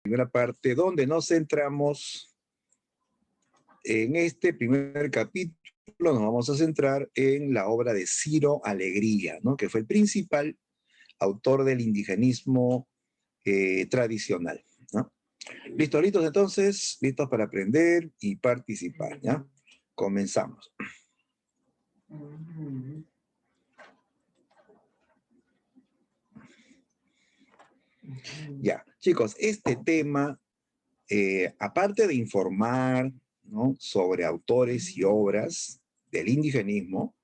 primera parte donde nos centramos en este primer capítulo, nos vamos a centrar en la obra de Ciro Alegría, ¿no? Que fue el principal autor del indigenismo tradicional, ¿no? ¿Listos, listos entonces? ¿Listos para aprender y participar, ya? Comenzamos. Ya, chicos, este tema, aparte de informar, ¿no?, sobre autores y obras del indigenismo,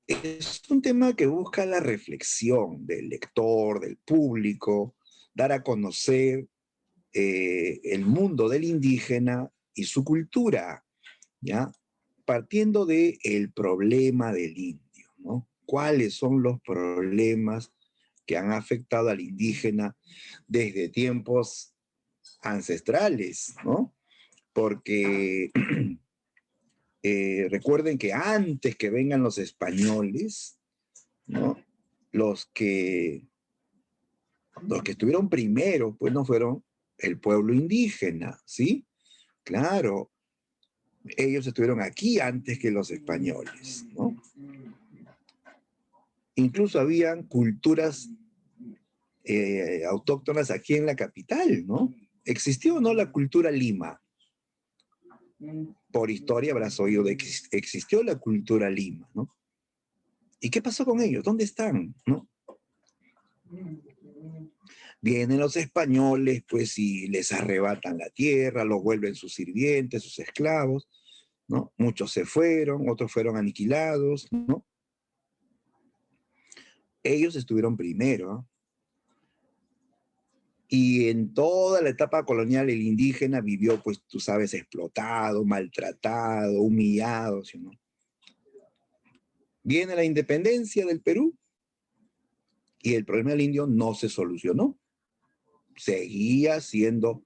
es un tema que busca la reflexión del lector, del público, dar a conocer el mundo del indígena y su cultura, ¿ya? Partiendo del problema del indio, ¿no? ¿Cuáles son los problemas que han afectado al indígena desde tiempos ancestrales, ¿no? Porque recuerden que antes que vengan los españoles, ¿no?, los que estuvieron primero, pues no fueron el pueblo indígena, ¿sí? Claro, ellos estuvieron aquí antes que los españoles, ¿no? Incluso habían culturas autóctonas aquí en la capital, ¿no? ¿Existió o no la cultura Lima? Por historia habrás oído de que existió la cultura Lima, ¿no? ¿Y qué pasó con ellos? ¿Dónde están? ¿No? Vienen los españoles, pues, y les arrebatan la tierra, los vuelven sus sirvientes, sus esclavos, ¿no? Muchos se fueron, otros fueron aniquilados, ¿no? Ellos estuvieron primero, ¿eh? Y en toda la etapa colonial el indígena vivió, pues, tú sabes, explotado, maltratado, humillado, ¿sí o no? Viene la independencia del Perú y el problema del indio no se solucionó. Seguía siendo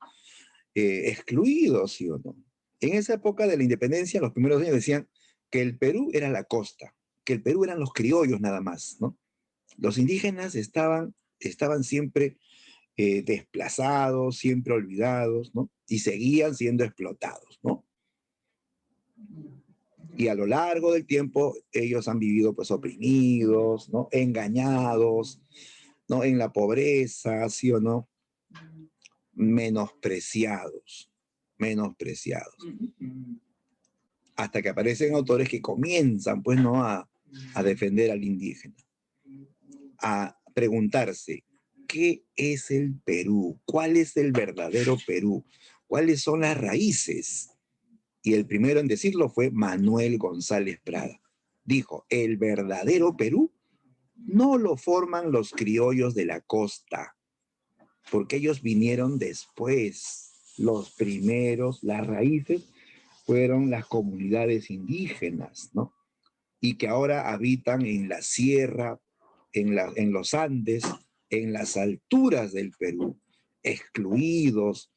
excluido, ¿sí o no? En esa época de la independencia, los primeros años decían que el Perú era la costa, que el Perú eran los criollos nada más, ¿no? Los indígenas estaban siempre desplazados, siempre olvidados, ¿no? Y seguían siendo explotados, ¿no? Y a lo largo del tiempo ellos han vivido, pues, oprimidos, ¿no? Engañados, ¿no? En la pobreza, ¿sí o no? Menospreciados, menospreciados. Hasta que aparecen autores que comienzan, pues, ¿no?, a defender al indígena, a preguntarse, ¿qué es el Perú? ¿Cuál es el verdadero Perú? ¿Cuáles son las raíces? Y el primero en decirlo fue Manuel González Prada. Dijo, el verdadero Perú no lo forman los criollos de la costa, porque ellos vinieron después. Los primeros, las raíces, fueron las comunidades indígenas, ¿no? Y que ahora habitan en la sierra, en los Andes, en las alturas del Perú, excluidos,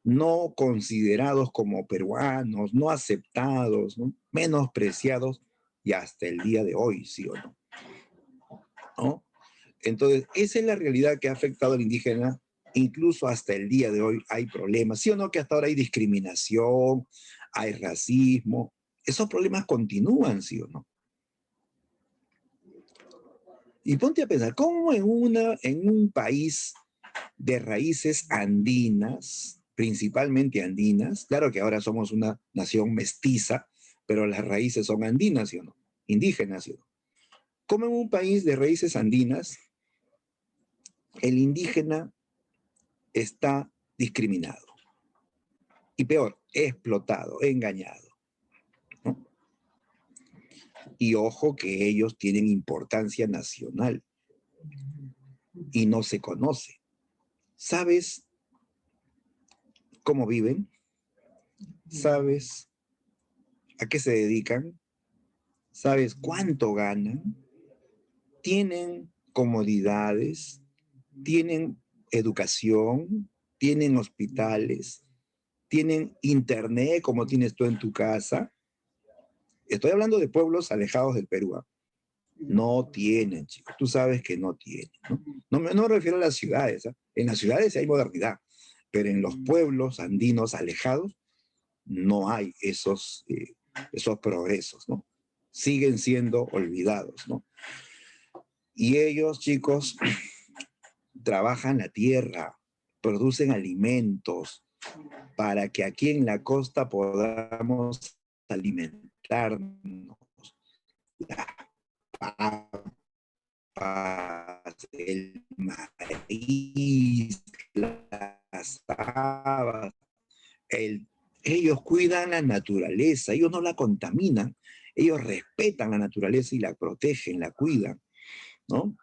no considerados como peruanos, no aceptados, ¿no?, menospreciados, y hasta el día de hoy, ¿sí o no? ¿No? Entonces, esa es la realidad que ha afectado al indígena. Incluso hasta el día de hoy hay problemas, ¿sí o no? Que hasta ahora hay discriminación, hay racismo. Esos problemas continúan, ¿sí o no? Y ponte a pensar, ¿cómo en un país de raíces andinas, principalmente andinas, claro que ahora somos una nación mestiza, pero las raíces son andinas, ¿sí o no? Indígenas, ¿sí o no? ¿Cómo en un país de raíces andinas el indígena está discriminado? Y peor, explotado, engañado, ¿no? Y ojo que ellos tienen importancia nacional y no se conoce. ¿Sabes cómo viven? ¿Sabes a qué se dedican? ¿Sabes cuánto ganan? ¿Tienen comodidades? ¿Tienen educación? ¿Tienen hospitales? ¿Tienen internet como tienes tú en tu casa? Estoy hablando de pueblos alejados del Perú, ¿eh? No tienen, chicos. Tú sabes que no tienen, ¿no? No me refiero a las ciudades, ¿eh? En las ciudades hay modernidad, pero en los pueblos andinos alejados no hay esos progresos, ¿no? Siguen siendo olvidados, ¿no? Y ellos, chicos, trabajan la tierra, producen alimentos para que aquí en la costa podamos alimentarnos. Las papas, el maíz, las habas, ellos cuidan la naturaleza, ellos no la contaminan, ellos respetan la naturaleza y la protegen, la cuidan, ¿no?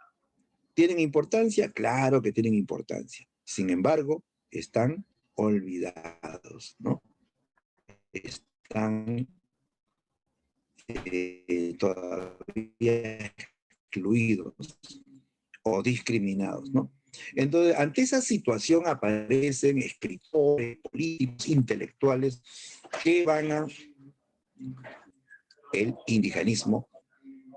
¿Tienen importancia? Claro que tienen importancia. Sin embargo, están olvidados, ¿no? Están todavía excluidos o discriminados, ¿no? Entonces, ante esa situación aparecen escritores, políticos, intelectuales que van a el indigenismo,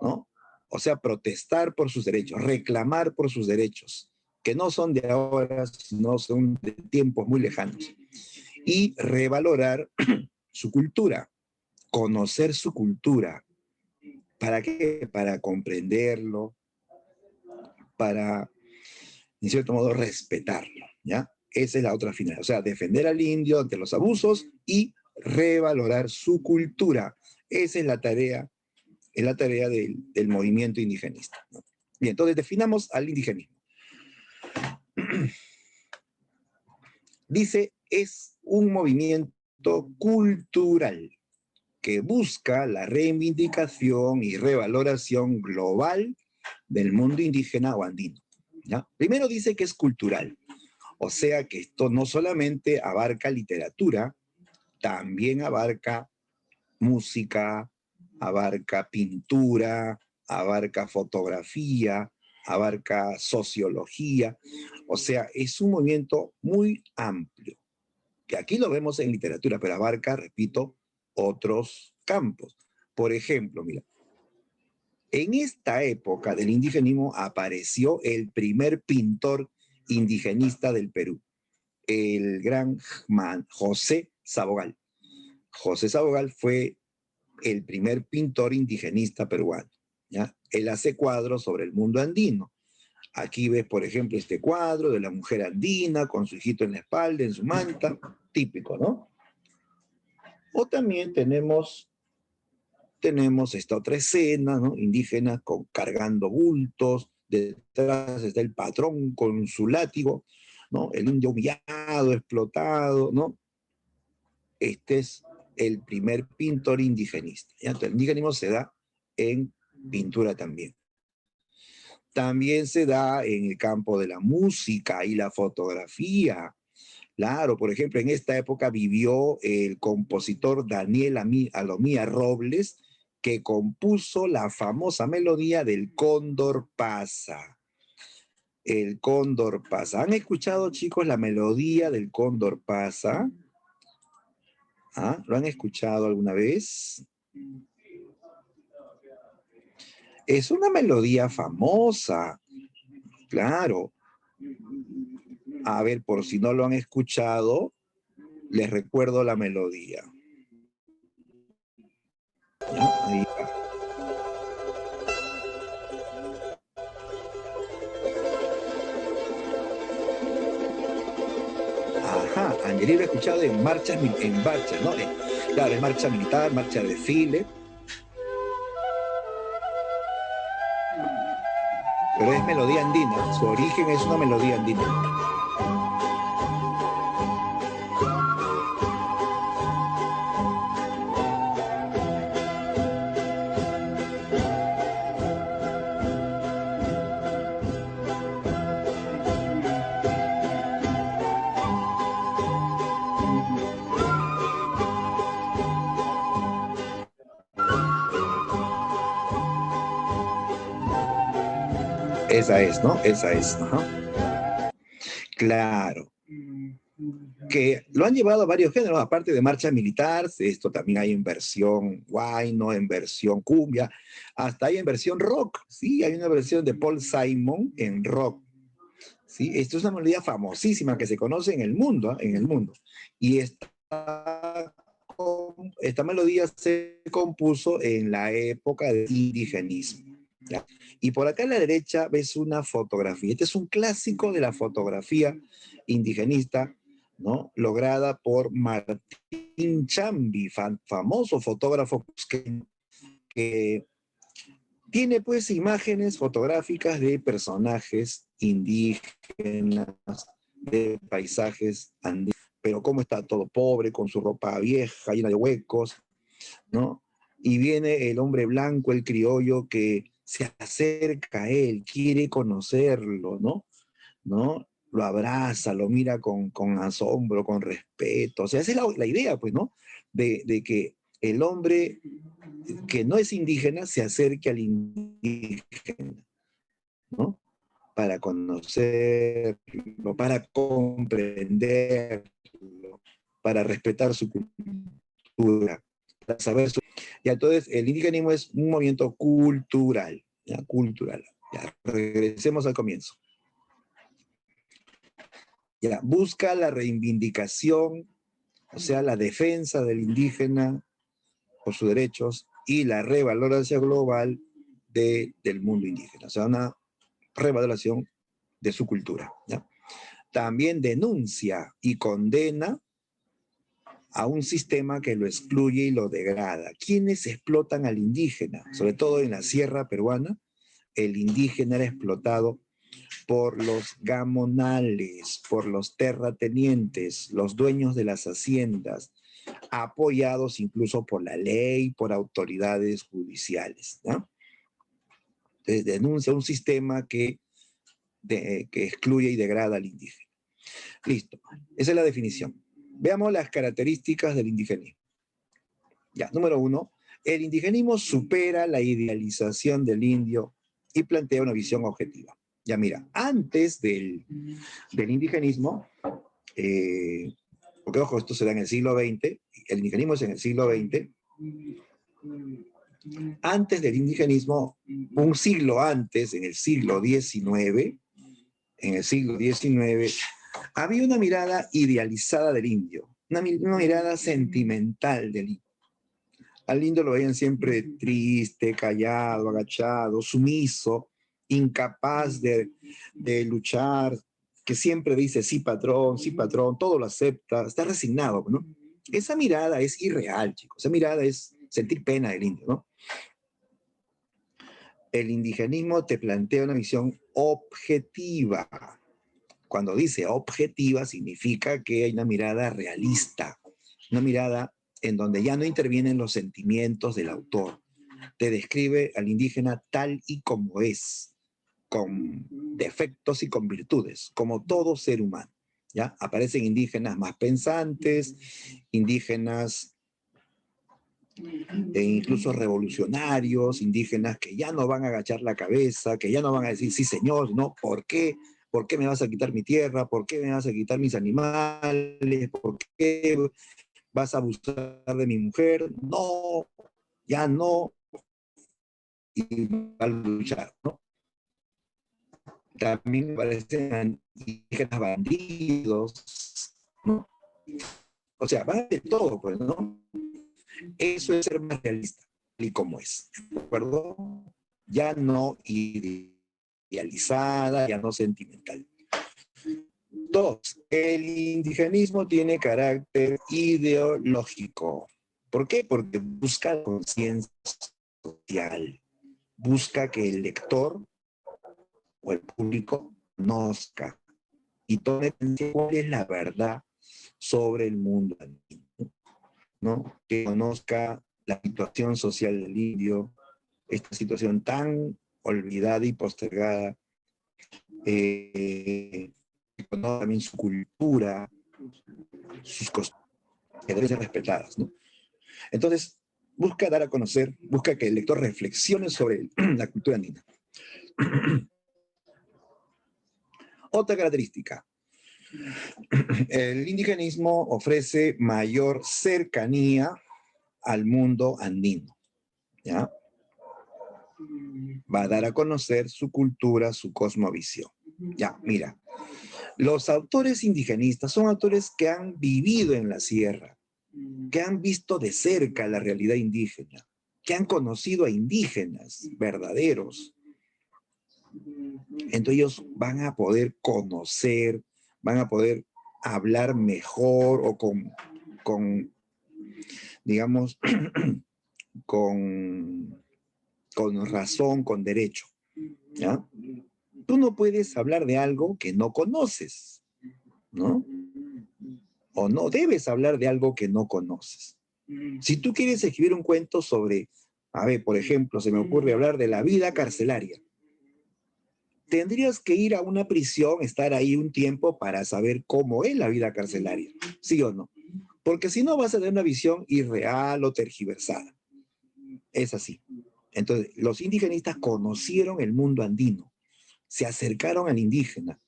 ¿no? O sea, protestar por sus derechos, reclamar por sus derechos, que no son de ahora, sino son de tiempos muy lejanos. Y revalorar su cultura, conocer su cultura. ¿Para qué? Para comprenderlo, para, en cierto modo, respetarlo, ¿ya? Esa es la otra finalidad. O sea, defender al indio ante los abusos y revalorar su cultura. Esa es la tarea del movimiento indigenista, ¿no? Bien, entonces definamos al indigenismo. Dice, es un movimiento cultural que busca la reivindicación y revaloración global del mundo indígena o andino, ¿ya? Primero dice que es cultural, o sea que esto no solamente abarca literatura, también abarca música, abarca pintura, abarca fotografía, abarca sociología, o sea, es un movimiento muy amplio, que aquí lo vemos en literatura, pero abarca, repito, otros campos. Por ejemplo, mira, en esta época del indigenismo apareció el primer pintor indigenista del Perú, el gran José Sabogal. José Sabogal fue el primer pintor indigenista peruano, ¿ya? Él hace cuadros sobre el mundo andino. Aquí ves, por ejemplo, este cuadro de la mujer andina con su hijito en la espalda, en su manta, típico, ¿no? O también tenemos esta otra escena, ¿no? Indígena cargando bultos, detrás está el patrón con su látigo, ¿no? El indio humillado, explotado, ¿no? Este es el primer pintor indigenista, ¿ya? Entonces, el indigenismo se da en pintura también. También se da en el campo de la música y la fotografía. Claro, por ejemplo, en esta época vivió el compositor Daniel Alomía Robles, que compuso la famosa melodía del Cóndor Pasa. El Cóndor Pasa. ¿Han escuchado, chicos, la melodía del Cóndor Pasa? ¿Ah? ¿Lo han escuchado alguna vez? Es una melodía famosa, claro. A ver, por si no lo han escuchado, les recuerdo la melodía. ¿Ya? Ahí va. Ajá, Angeli lo he escuchado en marchas, ¿no? Claro, en marcha militar, marcha de desfile. Pero es melodía andina, su origen es una melodía andina. Esa es, ¿no? Esa es. Ajá. Claro. Que lo han llevado a varios géneros, aparte de marcha militar, esto también hay en versión huayno, en versión cumbia, hasta hay en versión rock, sí, hay una versión de Paul Simon en rock, ¿sí? Esto es una melodía famosísima que se conoce en el mundo, ¿ah? En el mundo. Y esta melodía se compuso en la época del indigenismo, ¿ya? Y por acá a la derecha ves una fotografía. Este es un clásico de la fotografía indigenista, ¿no? Lograda por Martín Chambi, famoso fotógrafo que tiene pues imágenes fotográficas de personajes indígenas, de paisajes andinos, pero cómo está todo pobre, con su ropa vieja, llena de huecos, ¿no? Y viene el hombre blanco, el criollo, que se acerca a él, quiere conocerlo, ¿no? ¿No? Lo abraza, lo mira con asombro, con respeto. O sea, esa es la idea, pues, ¿no? De que el hombre que no es indígena se acerque al indígena, ¿no? Para conocerlo, para comprenderlo, para respetar su cultura, para saber su... Ya, entonces, el indigenismo es un movimiento cultural, ¿ya? Cultural. Ya, regresemos al comienzo. Ya, busca la reivindicación, o sea, la defensa del indígena por sus derechos y la revaloración global del mundo indígena, o sea, una revaloración de su cultura, ¿ya? También denuncia y condena a un sistema que lo excluye y lo degrada. ¿Quiénes explotan al indígena? Sobre todo en la sierra peruana, el indígena era explotado por los gamonales, por los terratenientes, los dueños de las haciendas, apoyados incluso por la ley, por autoridades judiciales, ¿no? Entonces, denuncia un sistema que excluye y degrada al indígena. Listo, esa es la definición. Veamos las características del indigenismo. Ya, número 1, el indigenismo supera la idealización del indio y plantea una visión objetiva. Ya mira, antes del indigenismo, porque ojo, esto se da en el siglo XX, el indigenismo es en el siglo XX, antes del indigenismo, un siglo antes, en el siglo XIX, había una mirada idealizada del indio, una mirada sentimental del indio. Al indio lo veían siempre triste, callado, agachado, sumiso, incapaz de luchar, que siempre dice sí patrón, todo lo acepta, está resignado, ¿no? Esa mirada es irreal, chicos, esa mirada es sentir pena del indio, ¿no? El indigenismo te plantea una visión objetiva. Cuando dice objetiva, significa que hay una mirada realista, una mirada en donde ya no intervienen los sentimientos del autor. Te describe al indígena tal y como es, con defectos y con virtudes, como todo ser humano. ¿Ya? Aparecen indígenas más pensantes, indígenas incluso revolucionarios, indígenas que ya no van a agachar la cabeza, que ya no van a decir sí señor, ¿no? ¿Por qué? ¿Por qué me vas a quitar mi tierra? ¿Por qué me vas a quitar mis animales? ¿Por qué vas a abusar de mi mujer? No, ya no, y va a luchar, ¿no? También parecen indígenas bandidos, ¿no? O sea, va de todo, pues, ¿no? Eso es ser más realista, y como es, ¿de acuerdo? Ya no idealizada, ya no sentimental. 2, el indigenismo tiene carácter ideológico. ¿Por qué? Porque busca conciencia social, busca que el lector o el público conozca y tome cuál es la verdad sobre el mundo andino, ¿no? Que conozca la situación social del indio, esta situación tan olvidada y postergada, que conozca también su cultura, sus costumbres, que deben ser respetadas, ¿no? Entonces, busca dar a conocer, busca que el lector reflexione sobre la cultura andina. Otra característica, el indigenismo ofrece mayor cercanía al mundo andino, ¿ya? Va a dar a conocer su cultura, su cosmovisión. Ya, mira. Los autores indigenistas son autores que han vivido en la sierra, que han visto de cerca la realidad indígena, que han conocido a indígenas verdaderos. Entonces ellos van a poder conocer, van a poder hablar mejor o digamos, con razón, con derecho, ¿ya? Tú no puedes hablar de algo que no conoces, ¿no? O no debes hablar de algo que no conoces. Si tú quieres escribir un cuento sobre, a ver, por ejemplo, se me ocurre hablar de la vida carcelaria, tendrías que ir a una prisión, estar ahí un tiempo para saber cómo es la vida carcelaria, ¿sí o no? Porque si no vas a tener una visión irreal o tergiversada. Es así. Entonces, los indigenistas conocieron el mundo andino, se acercaron al indígena,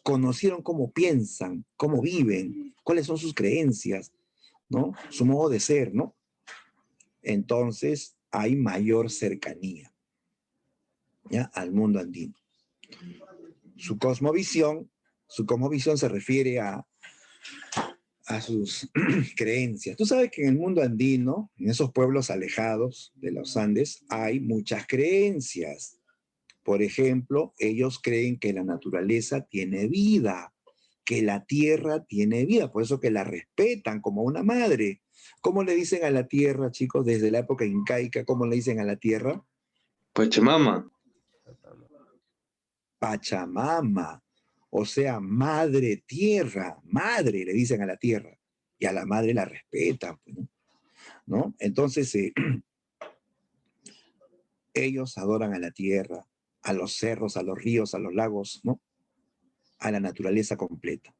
conocieron cómo piensan, cómo viven, cuáles son sus creencias, ¿no? Su modo de ser, ¿no? Entonces, hay mayor cercanía, ¿ya? Al mundo andino. Su cosmovisión se refiere a sus creencias. Tú sabes que en el mundo andino, en esos pueblos alejados de los Andes, hay muchas creencias. Por ejemplo, ellos creen que la naturaleza tiene vida, que la tierra tiene vida, por eso que la respetan como una madre. ¿Cómo le dicen a la tierra, chicos, desde la época incaica? ¿Cómo le dicen a la tierra? Pachamama. Pachamama, o sea, madre tierra, madre le dicen a la tierra, y a la madre la respetan, ¿no? Entonces, ellos adoran a la tierra, a los cerros, a los ríos, a los lagos, ¿no? A la naturaleza completa.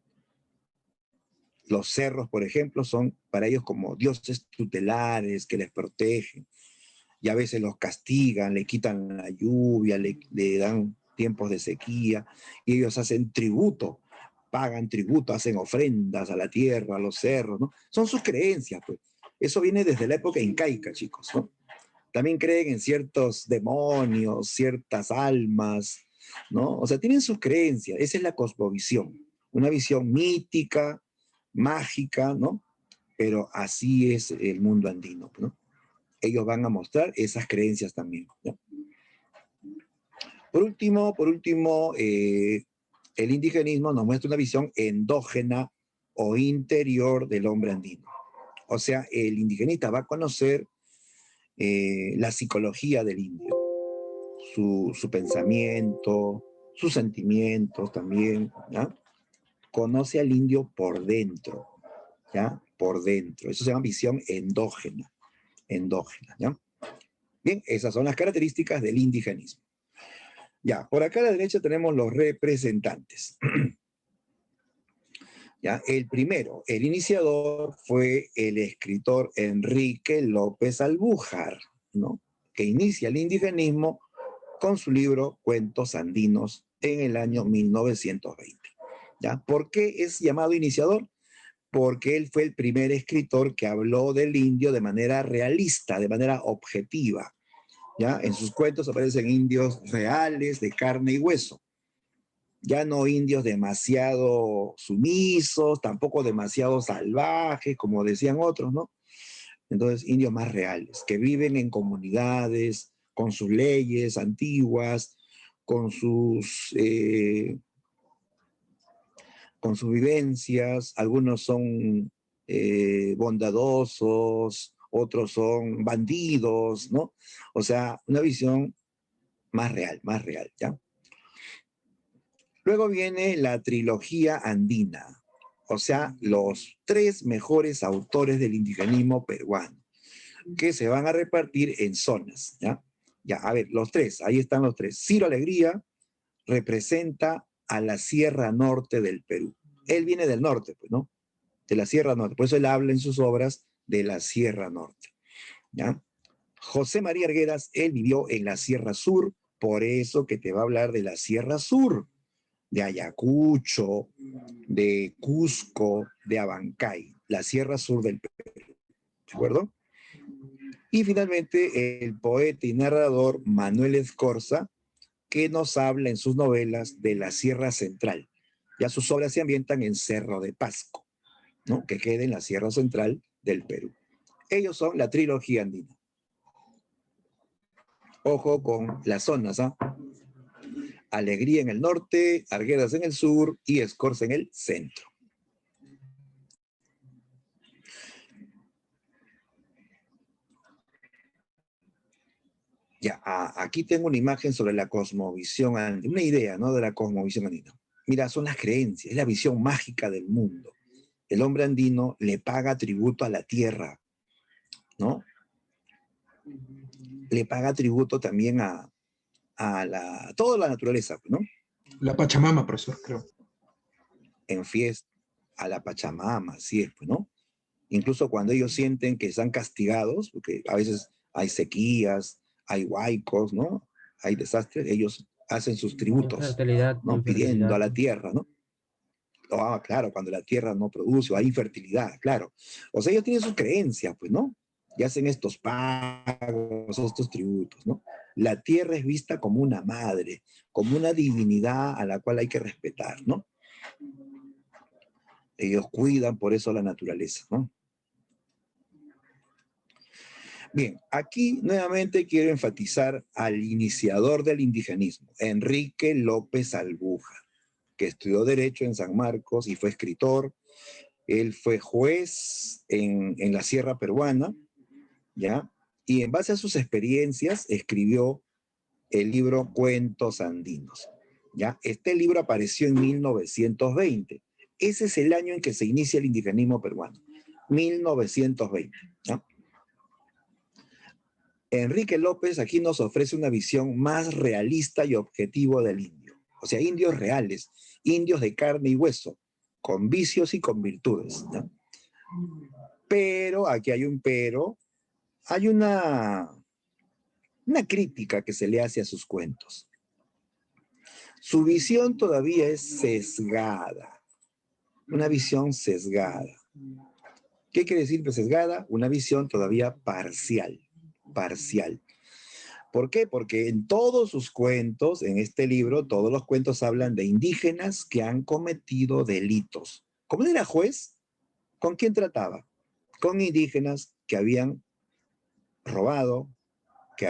Los cerros, por ejemplo, son para ellos como dioses tutelares que les protegen, y a veces los castigan, le quitan la lluvia, le dan tiempos de sequía, y ellos hacen tributo, pagan tributo, hacen ofrendas a la tierra, a los cerros, ¿no? Son sus creencias, pues. Eso viene desde la época incaica, chicos, ¿no? También creen en ciertos demonios, ciertas almas, ¿no? O sea, tienen sus creencias, esa es la cosmovisión, una visión mítica, mágica, ¿no? Pero así es el mundo andino, ¿no? Ellos van a mostrar esas creencias también, ¿no? Por último, el indigenismo nos muestra una visión endógena o interior del hombre andino. O sea, el indigenista va a conocer la psicología del indio, su pensamiento, sus sentimientos también, ¿ya? Conoce al indio por dentro, ¿ya? Por dentro. Eso se llama visión endógena, ¿ya? Bien, esas son las características del indigenismo. Ya, por acá a la derecha tenemos los representantes. ¿Ya? El primero, el iniciador, fue el escritor Enrique López Albújar, ¿no? Que inicia el indigenismo con su libro Cuentos Andinos en el año 1920. ¿Ya? ¿Por qué es llamado iniciador? Porque él fue el primer escritor que habló del indio de manera realista, de manera objetiva. ¿Ya? En sus cuentos aparecen indios reales, de carne y hueso. Ya no indios demasiado sumisos, tampoco demasiado salvajes, como decían otros, ¿no? Entonces, indios más reales, que viven en comunidades, con sus leyes antiguas, con sus vivencias. Algunos son bondadosos, otros son bandidos, ¿no? O sea, una visión más real, ¿ya? Luego viene la trilogía andina, o sea, los 3 mejores autores del indigenismo peruano, que se van a repartir en zonas, ¿ya? Ya, a ver, los 3, ahí están los 3. Ciro Alegría representa a la Sierra Norte del Perú. Él viene del norte, pues, ¿no? De la Sierra Norte, por eso él habla en sus obras de la Sierra Norte, ¿ya? José María Arguedas, él vivió en la Sierra Sur, por eso que te va a hablar de la Sierra Sur, de Ayacucho, de Cusco, de Abancay, la Sierra Sur del Perú, ¿de acuerdo? Y finalmente el poeta y narrador Manuel Escorza, que nos habla en sus novelas de la Sierra Central. Ya sus obras se ambientan en Cerro de Pasco, ¿no? Que queda en la Sierra Central del Perú. Ellos son la trilogía andina. Ojo con las zonas, ¿ah? Alegría en el norte, Arguedas en el sur y Escorza en el centro. Ya, aquí tengo una imagen sobre la cosmovisión andina, una idea, ¿no? De la cosmovisión andina. Mira, son las creencias, es la visión mágica del mundo. El hombre andino le paga tributo a la tierra, ¿no? Le paga tributo también a toda la naturaleza, ¿no? La Pachamama, profesor, creo. En fiesta, a la Pachamama, así es, pues, ¿no? Incluso cuando ellos sienten que están castigados, porque a veces hay sequías, hay huaicos, ¿no? Hay desastres, ellos hacen sus tributos, ¿no? Pidiendo a la tierra, ¿no? Claro, cuando la tierra no produce, o hay infertilidad, claro. O sea, ellos tienen sus creencias, pues, ¿no? Y hacen estos pagos, estos tributos, ¿no? La tierra es vista como una madre, como una divinidad a la cual hay que respetar, ¿no? Ellos cuidan por eso la naturaleza, ¿no? Bien, aquí nuevamente quiero enfatizar al iniciador del indigenismo, Enrique López Albuja, que estudió Derecho en San Marcos y fue escritor. Él fue juez en la Sierra Peruana, ¿ya? Y en base a sus experiencias escribió el libro Cuentos Andinos, ¿ya? Este libro apareció en 1920. Ese es el año en que se inicia el indigenismo peruano, 1920, ¿ya? Enrique López aquí nos ofrece una visión más realista y objetiva del indio. O sea, indios reales, indios de carne y hueso, con vicios y con virtudes, ¿no? Pero, aquí hay un pero, hay una crítica que se le hace a sus cuentos. Su visión todavía es sesgada, una visión sesgada. ¿Qué quiere decir sesgada? Una visión todavía parcial, parcial. ¿Por qué? Porque en todos sus cuentos, en este libro, todos los cuentos hablan de indígenas que han cometido delitos. Como él era juez, ¿con quién trataba? Con indígenas que habían robado, que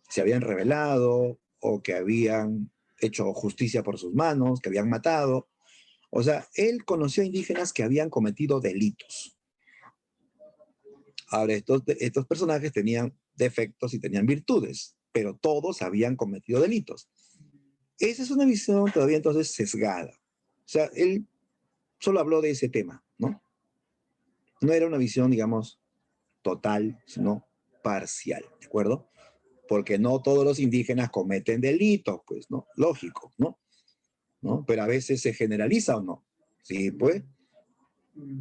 se habían rebelado o que habían hecho justicia por sus manos, que habían matado. O sea, él conoció indígenas que habían cometido delitos. Ahora, estos personajes tenían defectos y tenían virtudes, pero todos habían cometido delitos. Esa es una visión todavía entonces sesgada. O sea, él solo habló de ese tema, ¿no? No era una visión, digamos, total, sino parcial, ¿de acuerdo? Porque no todos los indígenas cometen delitos, pues, ¿no? Lógico, ¿no? ¿No? Pero a veces se generaliza o no. Sí, pues.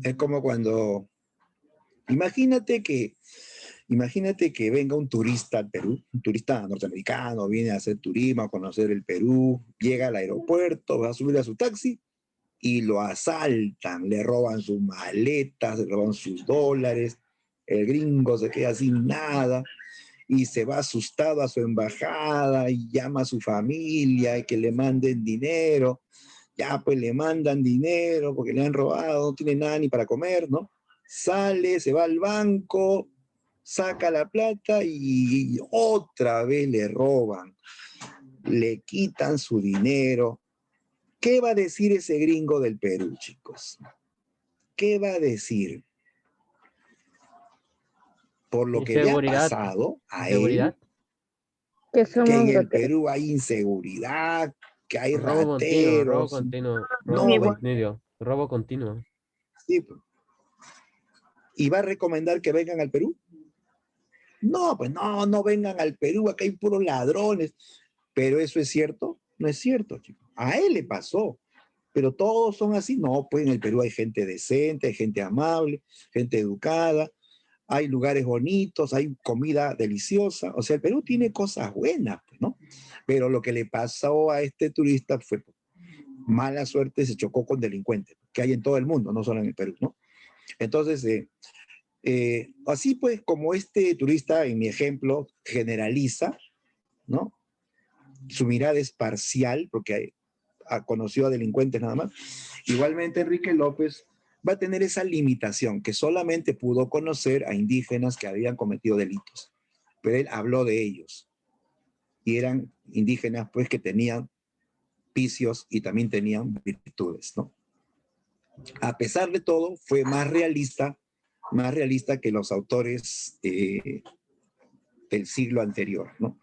Es como cuando... Imagínate que venga un turista al Perú, un turista norteamericano, viene a hacer turismo, a conocer el Perú, llega al aeropuerto, va a subir a su taxi y lo asaltan, le roban sus maletas, le roban sus dólares, el gringo se queda sin nada y se va asustado a su embajada y llama a su familia y que le manden dinero. Ya, pues le mandan dinero porque le han robado, no tiene nada ni para comer, ¿no? Sale, se va al banco, saca la plata y otra vez le roban, le quitan su dinero. ¿Qué va a decir ese gringo del Perú, chicos? ¿Qué va a decir? Por lo que le ha pasado a él, que en el Perú hay inseguridad, que hay rateros. Robo continuo. Sí. ¿Y va a recomendar que vengan al Perú? No, pues no vengan al Perú, acá hay puros ladrones. Pero eso es cierto, no es cierto, chicos. A él le pasó, pero todos son así. No, pues en el Perú hay gente decente, hay gente amable, gente educada, hay lugares bonitos, hay comida deliciosa. O sea, el Perú tiene cosas buenas, pues, ¿no? Pero lo que le pasó a este turista fue mala suerte, se chocó con delincuentes, que hay en todo el mundo, no solo en el Perú, ¿no? Entonces, Así pues, como este turista en mi ejemplo generaliza, ¿no? Su mirada es parcial porque conoció a delincuentes nada más. Igualmente Enrique López va a tener esa limitación, que solamente pudo conocer a indígenas que habían cometido delitos, pero él habló de ellos, y eran indígenas pues que tenían vicios y también tenían virtudes, ¿no? A pesar de todo, fue más realista que los autores del siglo anterior, ¿no?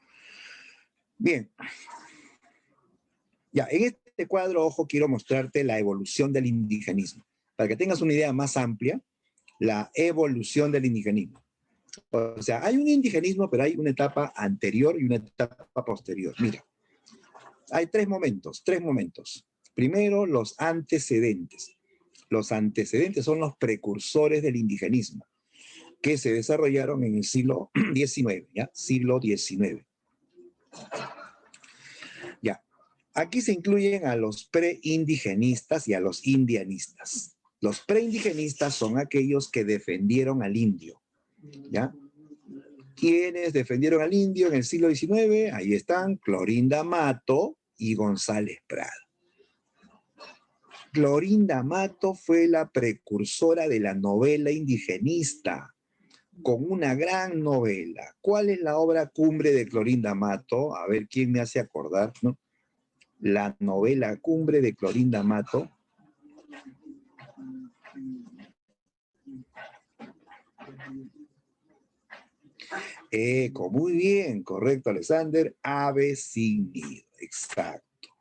Bien, ya, en este cuadro, ojo, quiero mostrarte la evolución del indigenismo, para que tengas una idea más amplia, la evolución del indigenismo. O sea, hay un indigenismo, pero hay una etapa anterior y una etapa posterior. Mira, hay tres momentos. Primero, los antecedentes. Los antecedentes son los precursores del indigenismo, que se desarrollaron en el siglo XIX, ¿ya? Siglo XIX. Ya. Aquí se incluyen a los preindigenistas y a los indianistas. Los preindigenistas son aquellos que defendieron al indio, ¿ya? ¿Quiénes defendieron al indio en el siglo XIX? Ahí están Clorinda Mato y González Prada. Clorinda Mato fue la precursora de la novela indigenista, con una gran novela. ¿Cuál es la obra cumbre de Clorinda Mato? A ver, ¿quién me hace acordar, no? La novela cumbre de Clorinda Mato. Muy bien, correcto, Alexander. Ave sin nido.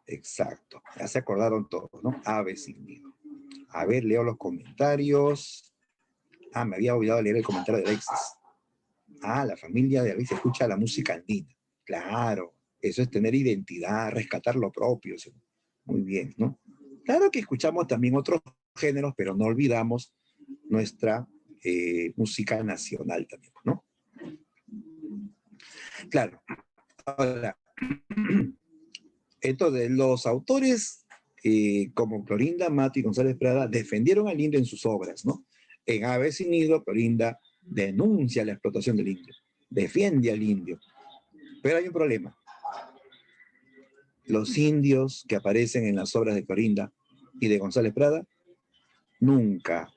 Exacto. Ya se acordaron todos, ¿no? Ave sin nido. A ver, leo los comentarios. Me había olvidado leer el comentario de Alexis. La familia de Alexis escucha la música andina. Claro, eso es tener identidad, rescatar lo propio. ¿Sí? Muy bien, ¿no? Claro que escuchamos también otros géneros, pero no olvidamos nuestra música nacional también, ¿no? Claro. Ahora, entonces, los autores como Clorinda Mato y González Prada defendieron al indio en sus obras, ¿no? En Ave sin nido, Clorinda denuncia la explotación del indio, defiende al indio. Pero hay un problema. Los indios que aparecen en las obras de Clorinda y de González Prada nunca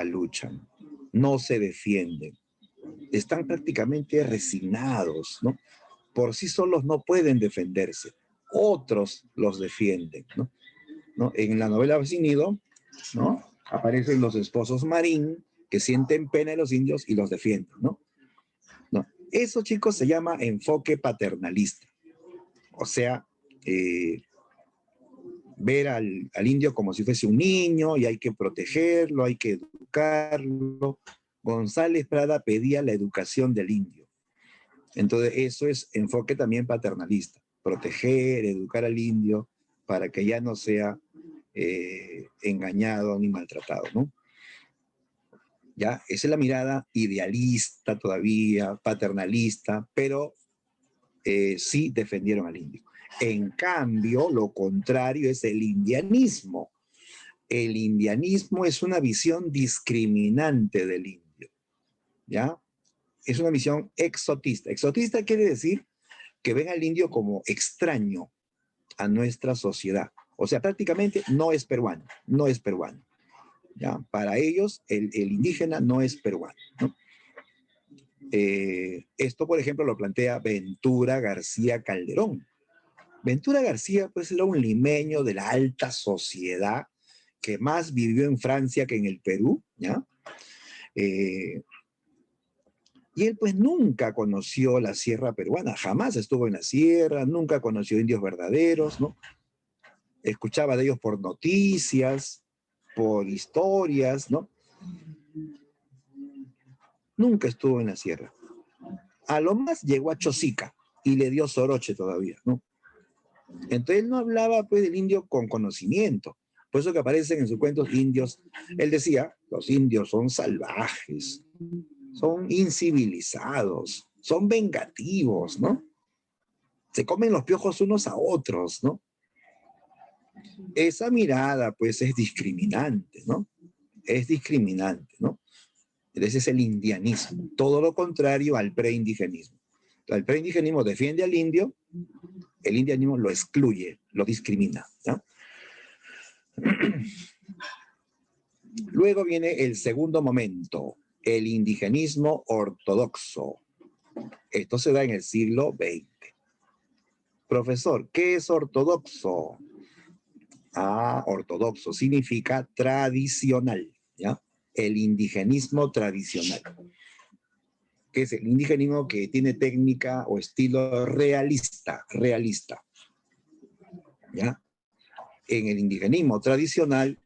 luchan, no se defienden. Están prácticamente resignados, ¿no? Por sí solos no pueden defenderse. Otros los defienden, ¿no? En la novela Ave sin nido, ¿no? Aparecen los esposos Marín que sienten pena de los indios y los defienden, ¿no? Eso, chicos, se llama enfoque paternalista. O sea, ver al indio como si fuese un niño y hay que protegerlo, hay que educarlo. González Prada pedía la educación del indio. Entonces, eso es enfoque también paternalista. Proteger, educar al indio para que ya no sea engañado ni maltratado, ¿no? Ya, esa es la mirada idealista todavía, paternalista, pero sí defendieron al indio. En cambio, lo contrario es el indianismo. El indianismo es una visión discriminante del indio, ¿ya? Es una visión exotista. Exotista quiere decir que ven al indio como extraño a nuestra sociedad. O sea, prácticamente no es peruano. ¿Ya? Para ellos, el indígena no es peruano, ¿no? Esto, por ejemplo, lo plantea Ventura García Calderón. Ventura García, pues, era un limeño de la alta sociedad que más vivió en Francia que en el Perú, ¿ya? Y él, pues, nunca conoció la sierra peruana, jamás estuvo en la sierra, nunca conoció indios verdaderos, ¿no? Escuchaba de ellos por noticias, por historias, ¿no? Nunca estuvo en la sierra. A lo más llegó a Chosica y le dio soroche todavía, ¿no? Entonces él no hablaba, pues, del indio con conocimiento. Por eso que aparecen en sus cuentos indios. Él decía, los indios son salvajes, son incivilizados, son vengativos, ¿no? Se comen los piojos unos a otros, ¿no? Esa mirada, pues, es discriminante, ¿no? Es discriminante, ¿no? Ese es el indianismo, todo lo contrario al preindigenismo. El preindigenismo defiende al indio, el indianismo lo excluye, lo discrimina, ¿no? Luego viene el segundo momento, el indigenismo ortodoxo. Esto se da en el siglo XX. Profesor, ¿qué es ortodoxo? Ortodoxo significa tradicional, ¿ya? El indigenismo tradicional, que es el indigenismo que tiene técnica o estilo realista, ¿ya? En el indigenismo tradicional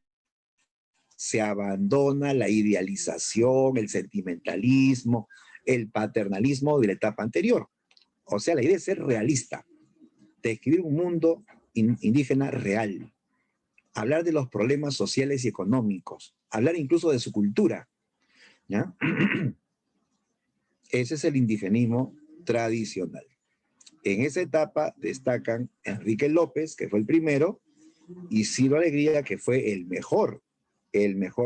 se abandona la idealización, el sentimentalismo, el paternalismo de la etapa anterior. O sea, la idea es ser realista, describir un mundo indígena real, hablar de los problemas sociales y económicos, hablar incluso de su cultura, ¿ya? Ese es el indigenismo tradicional. En esa etapa destacan Enrique López, que fue el primero, y Ciro Alegría, que fue el mejor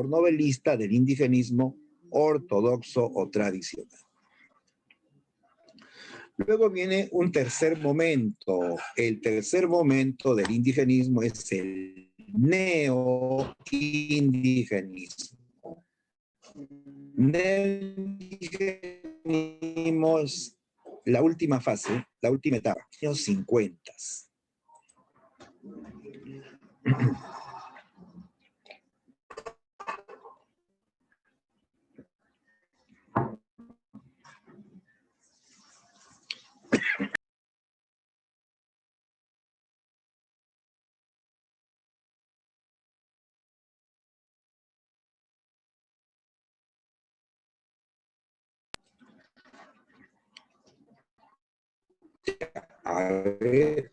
novelista del indigenismo ortodoxo o tradicional. Luego viene un tercer momento. El tercer momento del indigenismo es el neoindigenismo. Neoindigenismo es la última fase, la última etapa, años 50. A ver,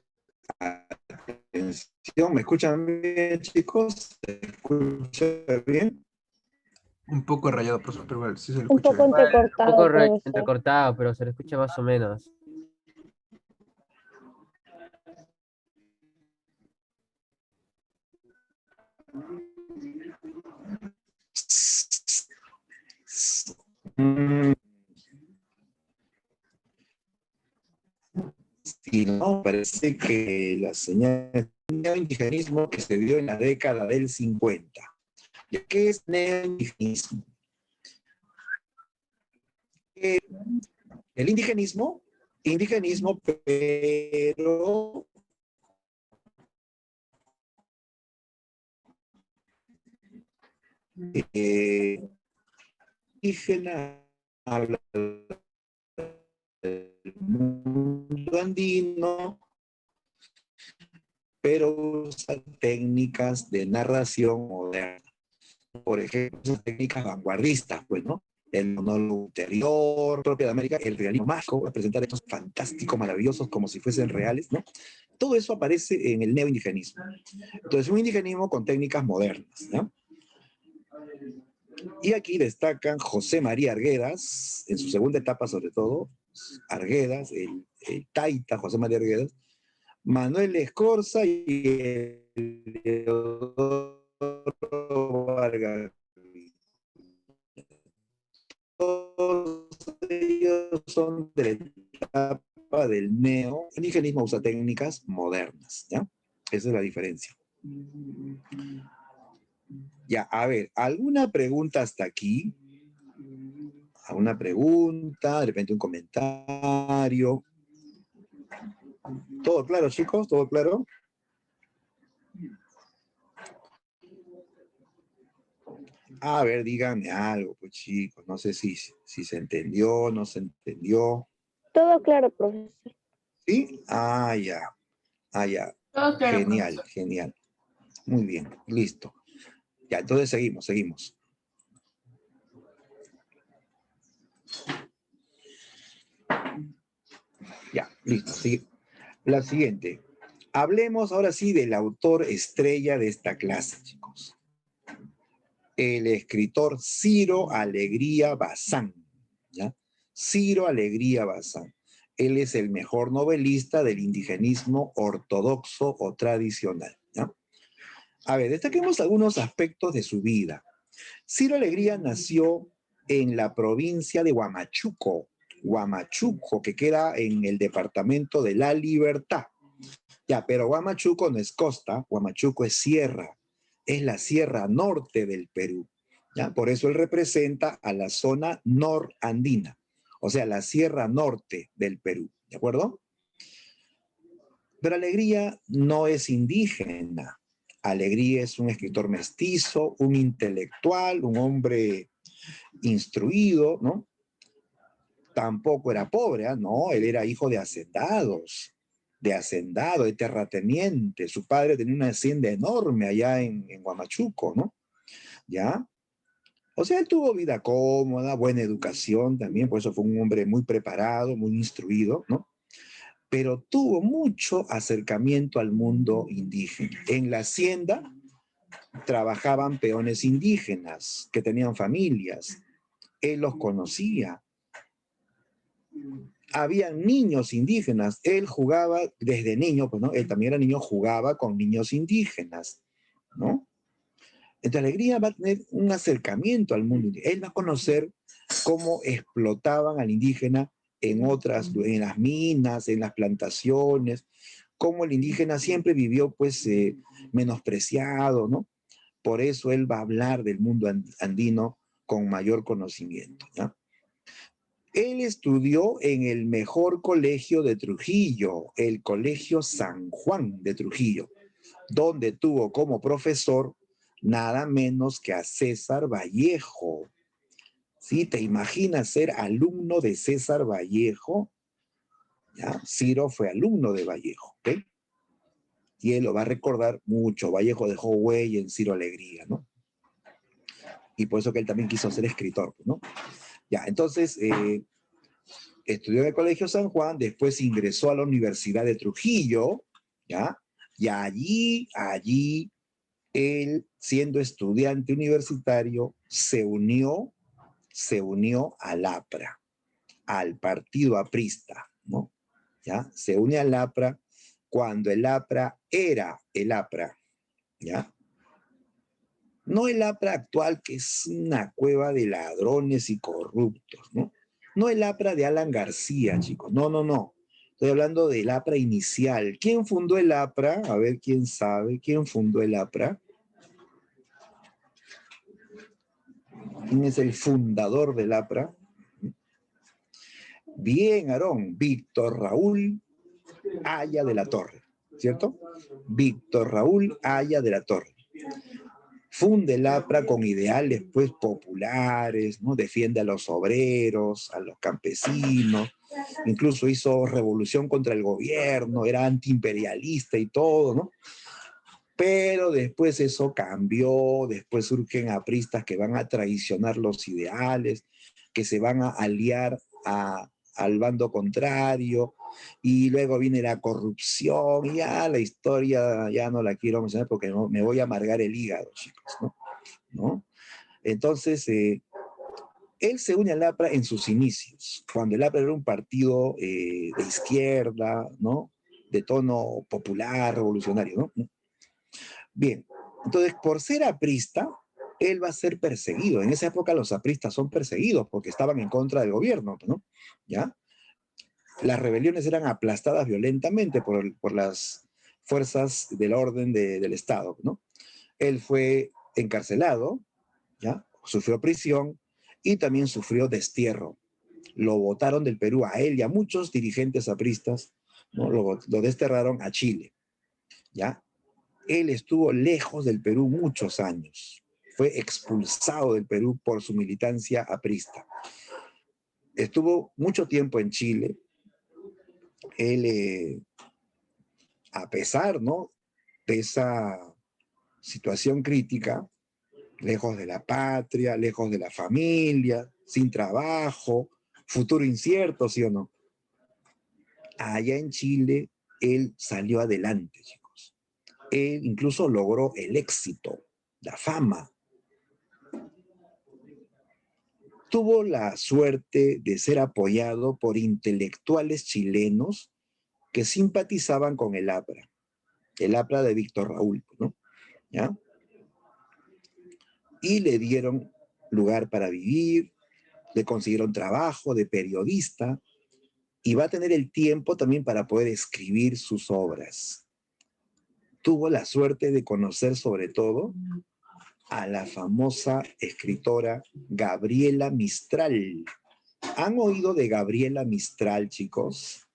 atención, ¿me escuchan bien, chicos? ¿Se escucha bien? Un poco rayado, profesor, pero igual, sí se lo Un escucha poco bien. Un poco entrecortado, profesor. entrecortado, pero se le escucha más o menos. Sí, no, parece que la señal de neoindigenismo que se dio en la década del 50. ¿Qué es neoindigenismo? El indigenismo, pero indígena habla del mundo andino, pero usa técnicas de narración moderna. Por ejemplo, esas técnicas vanguardistas, pues, ¿no? El monólogo interior, propio de América, el realismo mágico, presentar hechos fantásticos, maravillosos, como si fuesen reales, ¿no? Todo eso aparece en el neoindigenismo. Entonces, un indigenismo con técnicas modernas, ¿no? Y aquí destacan José María Arguedas, en su segunda etapa sobre todo, Arguedas, el taita José María Arguedas, Manuel Escorza y Leodoro Vargas. Todos ellos son de la etapa del neoindigenismo, usa técnicas modernas, ¿ya? Esa es la diferencia. Ya, a ver, ¿alguna pregunta hasta aquí? ¿Alguna pregunta? De repente un comentario. ¿Todo claro, chicos? ¿Todo claro? A ver, díganme algo, pues chicos. No sé si se entendió, no se entendió. Todo claro, profesor. ¿Sí? Ya. Ya. Todo claro, Genial, profesor. genial. Muy bien, listo. Ya, entonces seguimos. Ya, listo. Sí. La siguiente. Hablemos ahora sí del autor estrella de esta clase, chicos. El escritor Ciro Alegría Bazán, ¿ya? Ciro Alegría Bazán. Él es el mejor novelista del indigenismo ortodoxo o tradicional, ¿ya? A ver, destaquemos algunos aspectos de su vida. Ciro Alegría nació en la provincia de Huamachuco. Huamachuco, que queda en el departamento de La Libertad. Ya, pero Huamachuco no es costa, Huamachuco es sierra. Es la sierra norte del Perú. ¿Ya? Por eso él representa a la zona norandina, o sea, la sierra norte del Perú. ¿De acuerdo? Pero Alegría no es indígena. Alegría es un escritor mestizo, un intelectual, un hombre instruido, ¿no? Tampoco era pobre, ¿eh? No, él era hijo de hacendados, de terrateniente. Su padre tenía una hacienda enorme allá en Huamachuco, ¿no? ¿Ya? O sea, él tuvo vida cómoda, buena educación también, por eso fue un hombre muy preparado, muy instruido, ¿no? Pero tuvo mucho acercamiento al mundo indígena. En la hacienda trabajaban peones indígenas que tenían familias. Él los conocía. Habían niños indígenas. Él jugaba desde niño, pues, ¿no? Él también era niño, jugaba con niños indígenas, ¿no? Entonces, Alegría va a tener un acercamiento al mundo indígena. Él va a conocer cómo explotaban al indígena en las minas, en las plantaciones, cómo el indígena siempre vivió, pues, menospreciado, ¿no? Por eso él va a hablar del mundo andino con mayor conocimiento, ¿ya? Él estudió en el mejor colegio de Trujillo, el Colegio San Juan de Trujillo, donde tuvo como profesor nada menos que a César Vallejo. ¿Sí? ¿Te imaginas ser alumno de César Vallejo? ¿Ya? Ciro fue alumno de Vallejo, ¿ok? Y él lo va a recordar mucho. Vallejo dejó huella en Ciro Alegría, ¿no? Y por eso que él también quiso ser escritor, ¿no? Ya, entonces, estudió en el Colegio San Juan, después ingresó a la Universidad de Trujillo, ¿ya? Y allí, él, siendo estudiante universitario, se unió al APRA, al partido aprista, ¿no? ¿Ya? Se une al APRA cuando el APRA era el APRA, ¿ya? No el APRA actual, que es una cueva de ladrones y corruptos, ¿no? No el APRA de Alan García, chicos, no, no, no. Estoy hablando del APRA inicial. ¿Quién fundó el APRA? A ver, ¿quién sabe? ¿Quién fundó el APRA? ¿Quién es el fundador del APRA? Bien, Aarón, Víctor Raúl Haya de la Torre, ¿cierto? Víctor Raúl Haya de la Torre. Funde el APRA con ideales, pues, populares, ¿no? Defiende a los obreros, a los campesinos, incluso hizo revolución contra el gobierno, era antiimperialista y todo, ¿no? Pero después eso cambió, después surgen apristas que van a traicionar los ideales, que se van a aliar al bando contrario, y luego viene la corrupción, y ya la historia ya no la quiero mencionar porque no, me voy a amargar el hígado, chicos, ¿no? Entonces, él se une al APRA en sus inicios, cuando el APRA era un partido de izquierda, ¿no? De tono popular, revolucionario, ¿no? Bien, entonces, por ser aprista, él va a ser perseguido. En esa época los apristas son perseguidos porque estaban en contra del gobierno, ¿no? ¿Ya? Las rebeliones eran aplastadas violentamente por las fuerzas del orden del Estado, ¿no? Él fue encarcelado, ¿ya? Sufrió prisión y también sufrió destierro. Lo botaron del Perú a él y a muchos dirigentes apristas, ¿no? Lo desterraron a Chile, ¿ya? Él estuvo lejos del Perú muchos años. Fue expulsado del Perú por su militancia aprista. Estuvo mucho tiempo en Chile. Él, a pesar, ¿no?, de esa situación crítica, lejos de la patria, lejos de la familia, sin trabajo, futuro incierto, ¿sí o no? Allá en Chile, él salió adelante, chicos. Él incluso logró el éxito, la fama. Tuvo la suerte de ser apoyado por intelectuales chilenos que simpatizaban con el APRA de Víctor Raúl, ¿no? ¿Ya? Y le dieron lugar para vivir, le consiguieron trabajo de periodista y va a tener el tiempo también para poder escribir sus obras. Tuvo la suerte de conocer sobre todo a la famosa escritora Gabriela Mistral. ¿Han oído de Gabriela Mistral, chicos?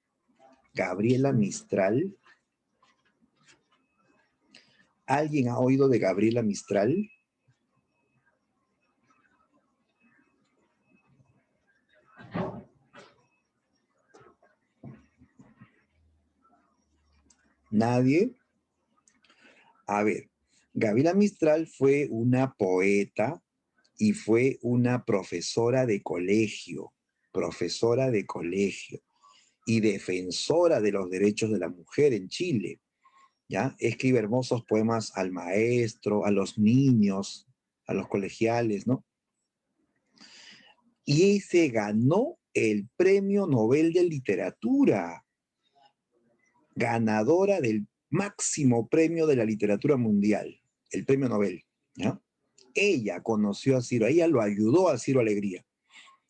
Gabriela Mistral. ¿Alguien ha oído de Gabriela Mistral? ¿Nadie? A ver, Gabriela Mistral fue una poeta y fue una profesora de colegio y defensora de los derechos de la mujer en Chile. ¿Ya? Escribe hermosos poemas al maestro, a los niños, a los colegiales, ¿no? Y se ganó el Premio Nobel de Literatura, ganadora del máximo premio de la literatura mundial, el Premio Nobel, ¿ya? Ella conoció a Ciro, ella lo ayudó a Ciro Alegría.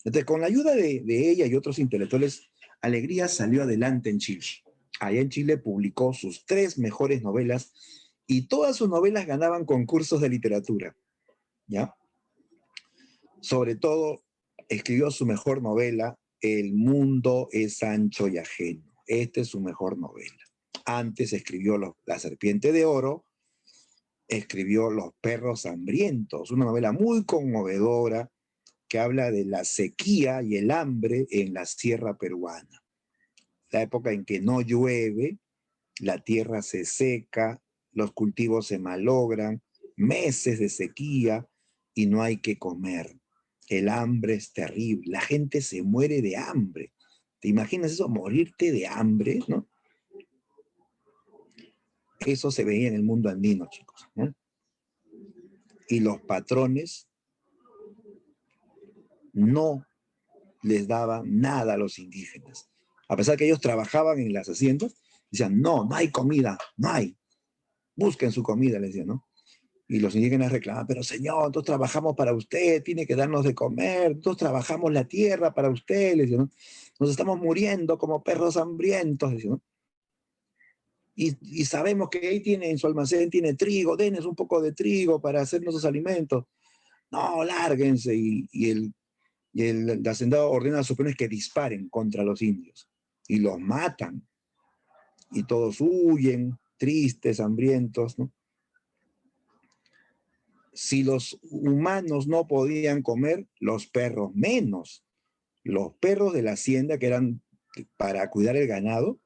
Entonces, con la ayuda de ella y otros intelectuales, Alegría salió adelante en Chile. Allá en Chile publicó sus 3 mejores novelas y todas sus novelas ganaban concursos de literatura, ¿ya? Sobre todo, escribió su mejor novela, El mundo es ancho y ajeno. Esta es su mejor novela. Antes escribió La serpiente de oro, escribió Los perros hambrientos, una novela muy conmovedora que habla de la sequía y el hambre en la sierra peruana. La época en que no llueve, la tierra se seca, los cultivos se malogran, meses de sequía y no hay que comer. El hambre es terrible, la gente se muere de hambre. ¿Te imaginas eso? Morirte de hambre, ¿no? Eso se veía en el mundo andino, chicos, ¿no? Y los patrones no les daban nada a los indígenas. A pesar que ellos trabajaban en las haciendas, decían, no hay comida, no hay. Busquen su comida, les decían, ¿no? Y los indígenas reclamaban, pero señor, nosotros trabajamos para usted, tiene que darnos de comer, nosotros trabajamos la tierra para usted, les decían, ¿no? Nos estamos muriendo como perros hambrientos, decían, ¿no? Y sabemos que ahí tiene, en su almacén tiene trigo, denos un poco de trigo para hacer nuestros alimentos. No, lárguense. El hacendado ordena a sus peones que disparen contra los indios. Y los matan. Y todos huyen, tristes, hambrientos, ¿no? Si los humanos no podían comer, los perros menos. Los perros de la hacienda, que eran para cuidar el ganado,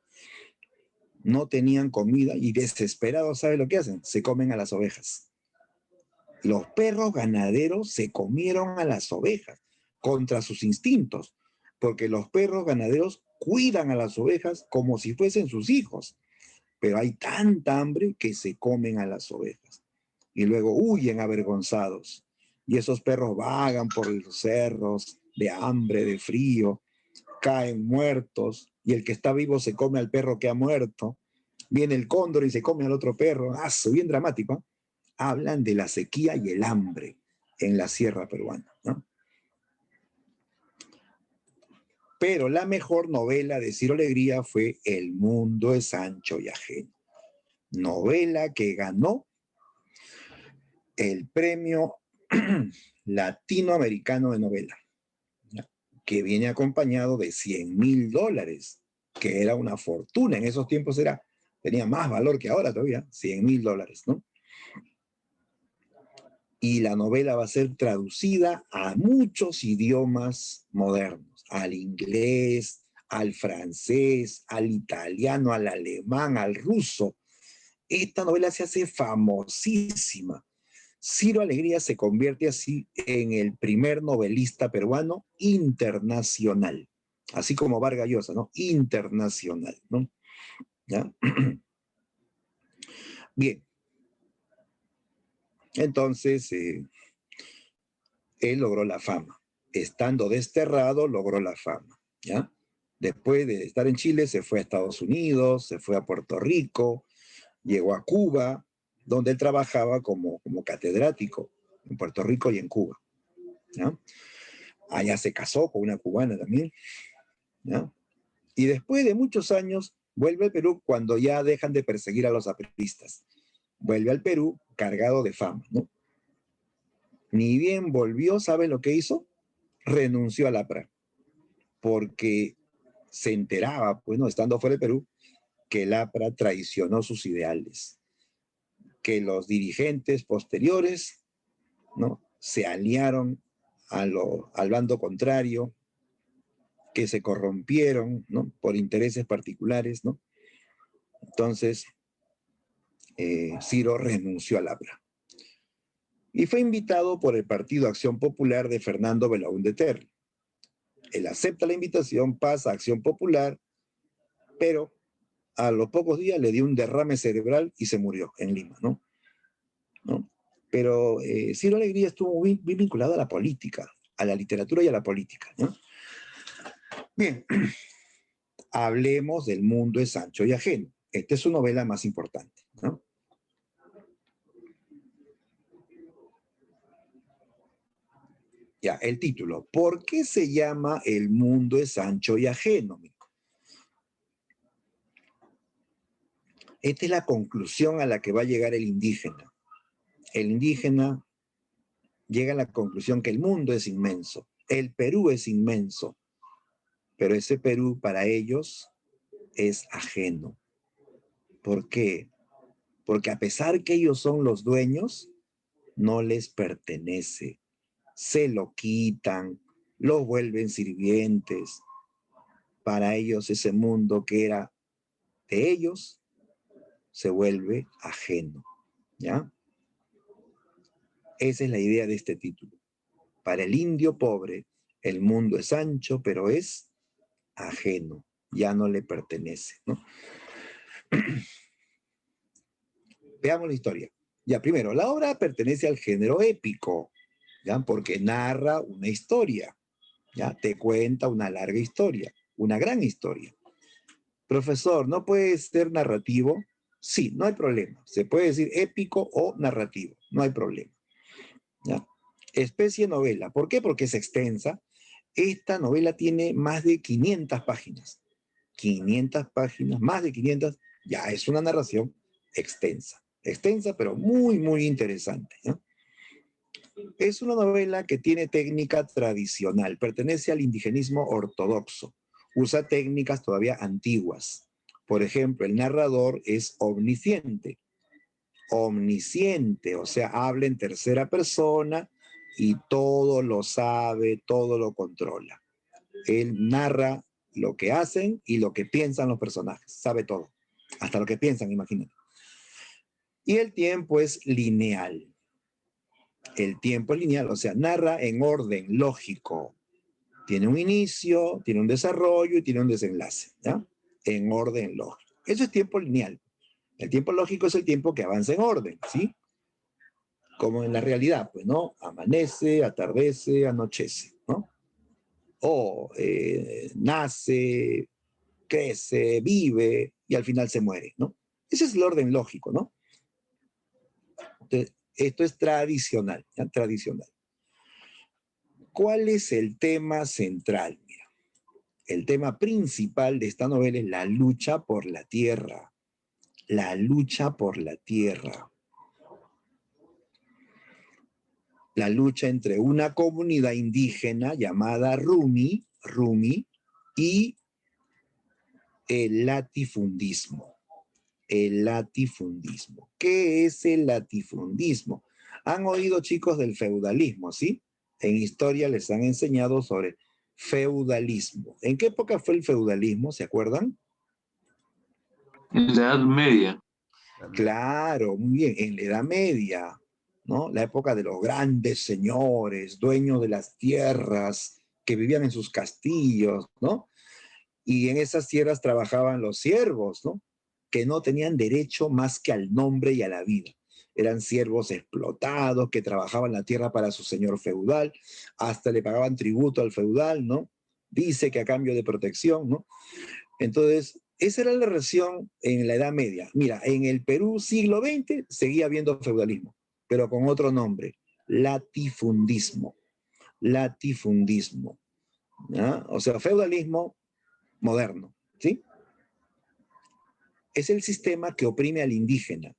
no tenían comida y desesperados, ¿sabe lo que hacen? Se comen a las ovejas. Los perros ganaderos se comieron a las ovejas contra sus instintos, porque los perros ganaderos cuidan a las ovejas como si fuesen sus hijos, pero hay tanta hambre que se comen a las ovejas y luego huyen avergonzados. Y esos perros vagan por los cerros de hambre, de frío, caen muertos y el que está vivo se come al perro que ha muerto. Viene el cóndor y se come al otro perro. Bien dramático, ¿eh? Hablan de la sequía y el hambre en la sierra peruana, ¿no? Pero la mejor novela de Ciro Alegría fue El mundo es ancho y ajeno. Novela que ganó el premio latinoamericano de novela, ¿ya? Que viene acompañado de $100,000, que era una fortuna. En esos tiempos tenía más valor que ahora todavía, $100,000, ¿no? Y la novela va a ser traducida a muchos idiomas modernos, al inglés, al francés, al italiano, al alemán, al ruso. Esta novela se hace famosísima. Ciro Alegría se convierte así en el primer novelista peruano internacional, así como Vargas Llosa, ¿no? Internacional, ¿no? ¿Ya? Bien. Entonces, él logró la fama. Estando desterrado, logró la fama, ¿ya? Después de estar en Chile, se fue a Estados Unidos, se fue a Puerto Rico, llegó a Cuba, donde él trabajaba como catedrático en Puerto Rico y en Cuba, ¿ya? Allá se casó con una cubana también, ¿ya? Y después de muchos años vuelve al Perú cuando ya dejan de perseguir a los apristas. Vuelve al Perú cargado de fama, ¿no? Ni bien volvió, ¿sabe lo que hizo? Renunció al APRA, porque se enteraba, pues, ¿no?, estando fuera del Perú, que el APRA traicionó sus ideales, que los dirigentes posteriores, ¿no?, se aliaron al bando contrario, que se corrompieron, ¿no?, por intereses particulares, ¿no? Entonces, Ciro renunció al APRA. Y fue invitado por el Partido Acción Popular de Fernando Belaúnde Terry. Él acepta la invitación, pasa a Acción Popular, pero a los pocos días le dio un derrame cerebral y se murió en Lima, ¿no? Pero Ciro Alegría estuvo muy vinculado a la política, a la literatura y a la política, ¿no? Bien, hablemos del mundo es ancho y ajeno. Esta es su novela más importante, ¿no? Ya, el título. ¿Por qué se llama El mundo es ancho y ajeno? Esta es la conclusión a la que va a llegar el indígena. El indígena llega a la conclusión que el mundo es inmenso, el Perú es inmenso, pero ese Perú para ellos es ajeno. ¿Por qué? Porque a pesar que ellos son los dueños, no les pertenece. Se lo quitan, los vuelven sirvientes. Para ellos ese mundo que era de ellos se vuelve ajeno, ¿ya? Esa es la idea de este título. Para el indio pobre, el mundo es ancho, pero es ajeno, ya no le pertenece, ¿no? Veamos la historia. Ya, primero, la obra pertenece al género épico, ¿ya? Porque narra una historia, ¿ya? Te cuenta una larga historia, una gran historia. Profesor, ¿no puede ser narrativo? Sí, no hay problema. Se puede decir épico o narrativo, no hay problema, ¿ya? Especie novela. ¿Por qué? Porque es extensa. Esta novela tiene más de 500 páginas. 500 páginas, más de 500, ya es una narración extensa. Extensa, pero muy, muy interesante, ¿no? Es una novela que tiene técnica tradicional, pertenece al indigenismo ortodoxo, usa técnicas todavía antiguas. Por ejemplo, el narrador es omnisciente, o sea, habla en tercera persona y todo lo sabe, todo lo controla. Él narra lo que hacen y lo que piensan los personajes, sabe todo, hasta lo que piensan, imagínate. Y el tiempo es lineal. El tiempo es lineal, o sea, narra en orden lógico. Tiene un inicio, tiene un desarrollo y tiene un desenlace, ¿ya? En orden lógico. Eso es tiempo lineal. El tiempo lógico es el tiempo que avanza en orden, ¿sí? Como en la realidad, pues, ¿no? Amanece, atardece, anochece, ¿no? O nace, crece, vive y al final se muere, ¿no? Ese es el orden lógico, ¿no? Entonces, esto es tradicional, ¿ya? Tradicional. ¿Cuál es el tema central? Mira, el tema principal de esta novela es la lucha por la tierra. La lucha por la tierra. La lucha entre una comunidad indígena llamada Rumi y el latifundismo. El latifundismo. ¿Qué es el latifundismo? Han oído, chicos, del feudalismo, ¿sí? En historia les han enseñado sobre feudalismo. ¿En qué época fue el feudalismo? ¿Se acuerdan? En la Edad Media. Claro, muy bien, en la Edad Media, ¿no? La época de los grandes señores, dueños de las tierras, que vivían en sus castillos, ¿no? Y en esas tierras trabajaban los siervos, ¿no? Que no tenían derecho más que al nombre y a la vida. Eran siervos explotados que trabajaban la tierra para su señor feudal, hasta le pagaban tributo al feudal, ¿no? Dice que a cambio de protección, ¿no? Entonces, esa era la relación en la Edad Media. Mira, en el Perú siglo XX seguía habiendo feudalismo, pero con otro nombre, latifundismo. latifundismo, ¿ya? O sea, feudalismo moderno, ¿sí? Es el sistema que oprime al indígena.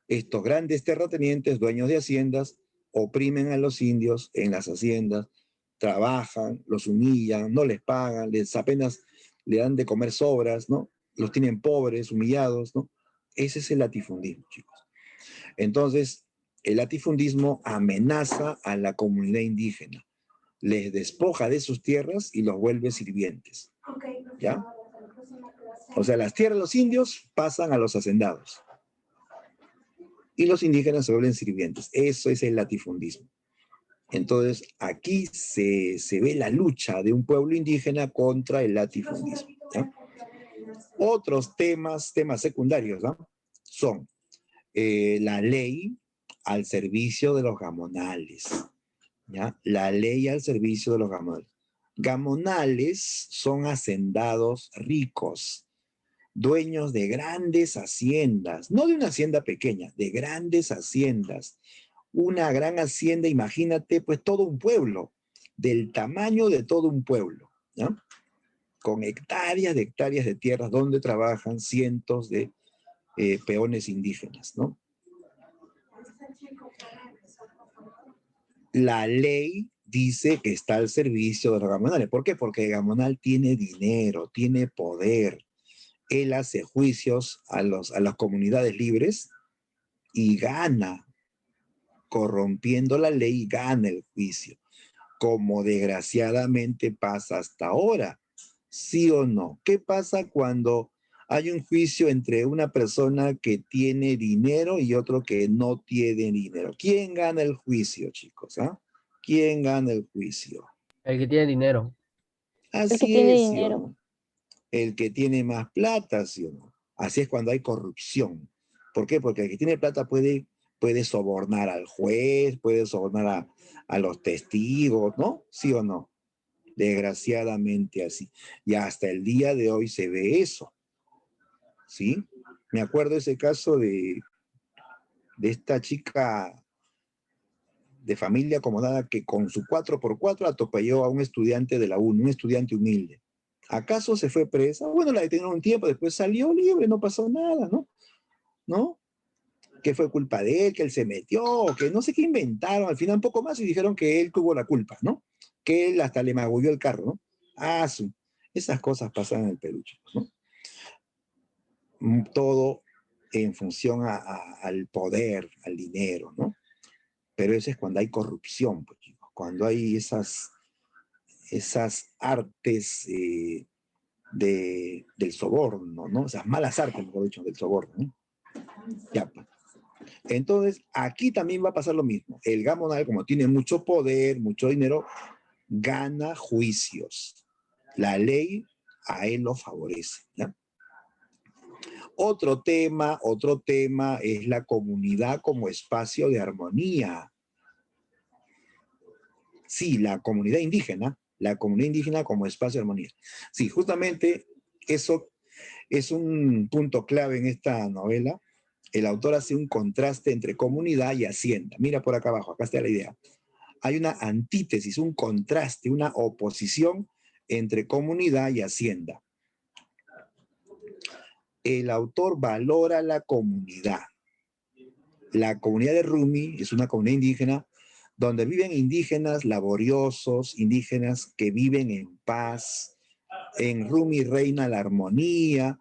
Estos grandes terratenientes, dueños de haciendas, oprimen a los indios en las haciendas, trabajan, los humillan, no les pagan, apenas le dan de comer sobras, ¿no? Los tienen pobres, humillados, ¿no? Ese es el latifundismo, chicos. Entonces, el latifundismo amenaza a la comunidad indígena, les despoja de sus tierras y los vuelve sirvientes, ¿ya? O sea, las tierras de los indios pasan a los hacendados y los indígenas se vuelven sirvientes. Eso es el latifundismo. Entonces, aquí se ve la lucha de un pueblo indígena contra el latifundismo, ¿ya? Otros temas secundarios, ¿no? Son la ley al servicio de los gamonales, ¿ya? La ley al servicio de los gamonales. Gamonales son hacendados ricos, dueños de grandes haciendas, no de una hacienda pequeña, de grandes haciendas. Una gran hacienda, imagínate, pues todo un pueblo, del tamaño de todo un pueblo, ¿no? Con hectáreas de tierras donde trabajan cientos de peones indígenas, ¿no? La ley dice que está al servicio de los gamonales. ¿Por qué? Porque el gamonal tiene dinero, tiene poder. Él hace juicios a las comunidades libres y gana, corrompiendo la ley, y gana el juicio, como desgraciadamente pasa hasta ahora. ¿Sí o no? ¿Qué pasa cuando hay un juicio entre una persona que tiene dinero y otro que no tiene dinero? ¿Quién gana el juicio, chicos? ¿Ah? ¿Quién gana el juicio? El que tiene dinero. El que Así tiene es, ¿sí o dinero. no? El que tiene más plata, ¿sí o no? Así es cuando hay corrupción. ¿Por qué? Porque el que tiene plata puede sobornar al juez, puede sobornar a los testigos, ¿no? ¿Sí o no? Desgraciadamente así. Y hasta el día de hoy se ve eso, ¿sí? Me acuerdo ese caso de esta chica de familia acomodada que con su 4x4 atropelló a un estudiante de la UNI, un estudiante humilde. ¿Acaso se fue presa? Bueno, la detuvieron un tiempo, después salió libre, no pasó nada, ¿no? ¿No? Que fue culpa de él, que él se metió, que no sé qué inventaron, al final un poco más y dijeron que él tuvo la culpa, ¿no? Que él hasta le magulló el carro, ¿no? Ah, esas cosas pasan en el Perú, chicos, ¿no? Todo en función al poder, al dinero, ¿no? Pero eso es cuando hay corrupción, pues, chicos, cuando hay esas artes del soborno, ¿no? Esas malas artes, mejor dicho, del soborno, ¿no? Ya, pues. Entonces, aquí también va a pasar lo mismo. El gamonal, como tiene mucho poder, mucho dinero, gana juicios. La ley a él lo favorece, ¿ya? Otro tema es la comunidad como espacio de armonía. Sí, la comunidad indígena como espacio de armonía. Sí, justamente eso es un punto clave en esta novela. El autor hace un contraste entre comunidad y hacienda. Mira por acá abajo, acá está la idea. Hay una antítesis, un contraste, una oposición entre comunidad y hacienda. El autor valora la comunidad. La comunidad de Rumi es una comunidad indígena donde viven indígenas laboriosos, indígenas que viven en paz. En Rumi reina la armonía,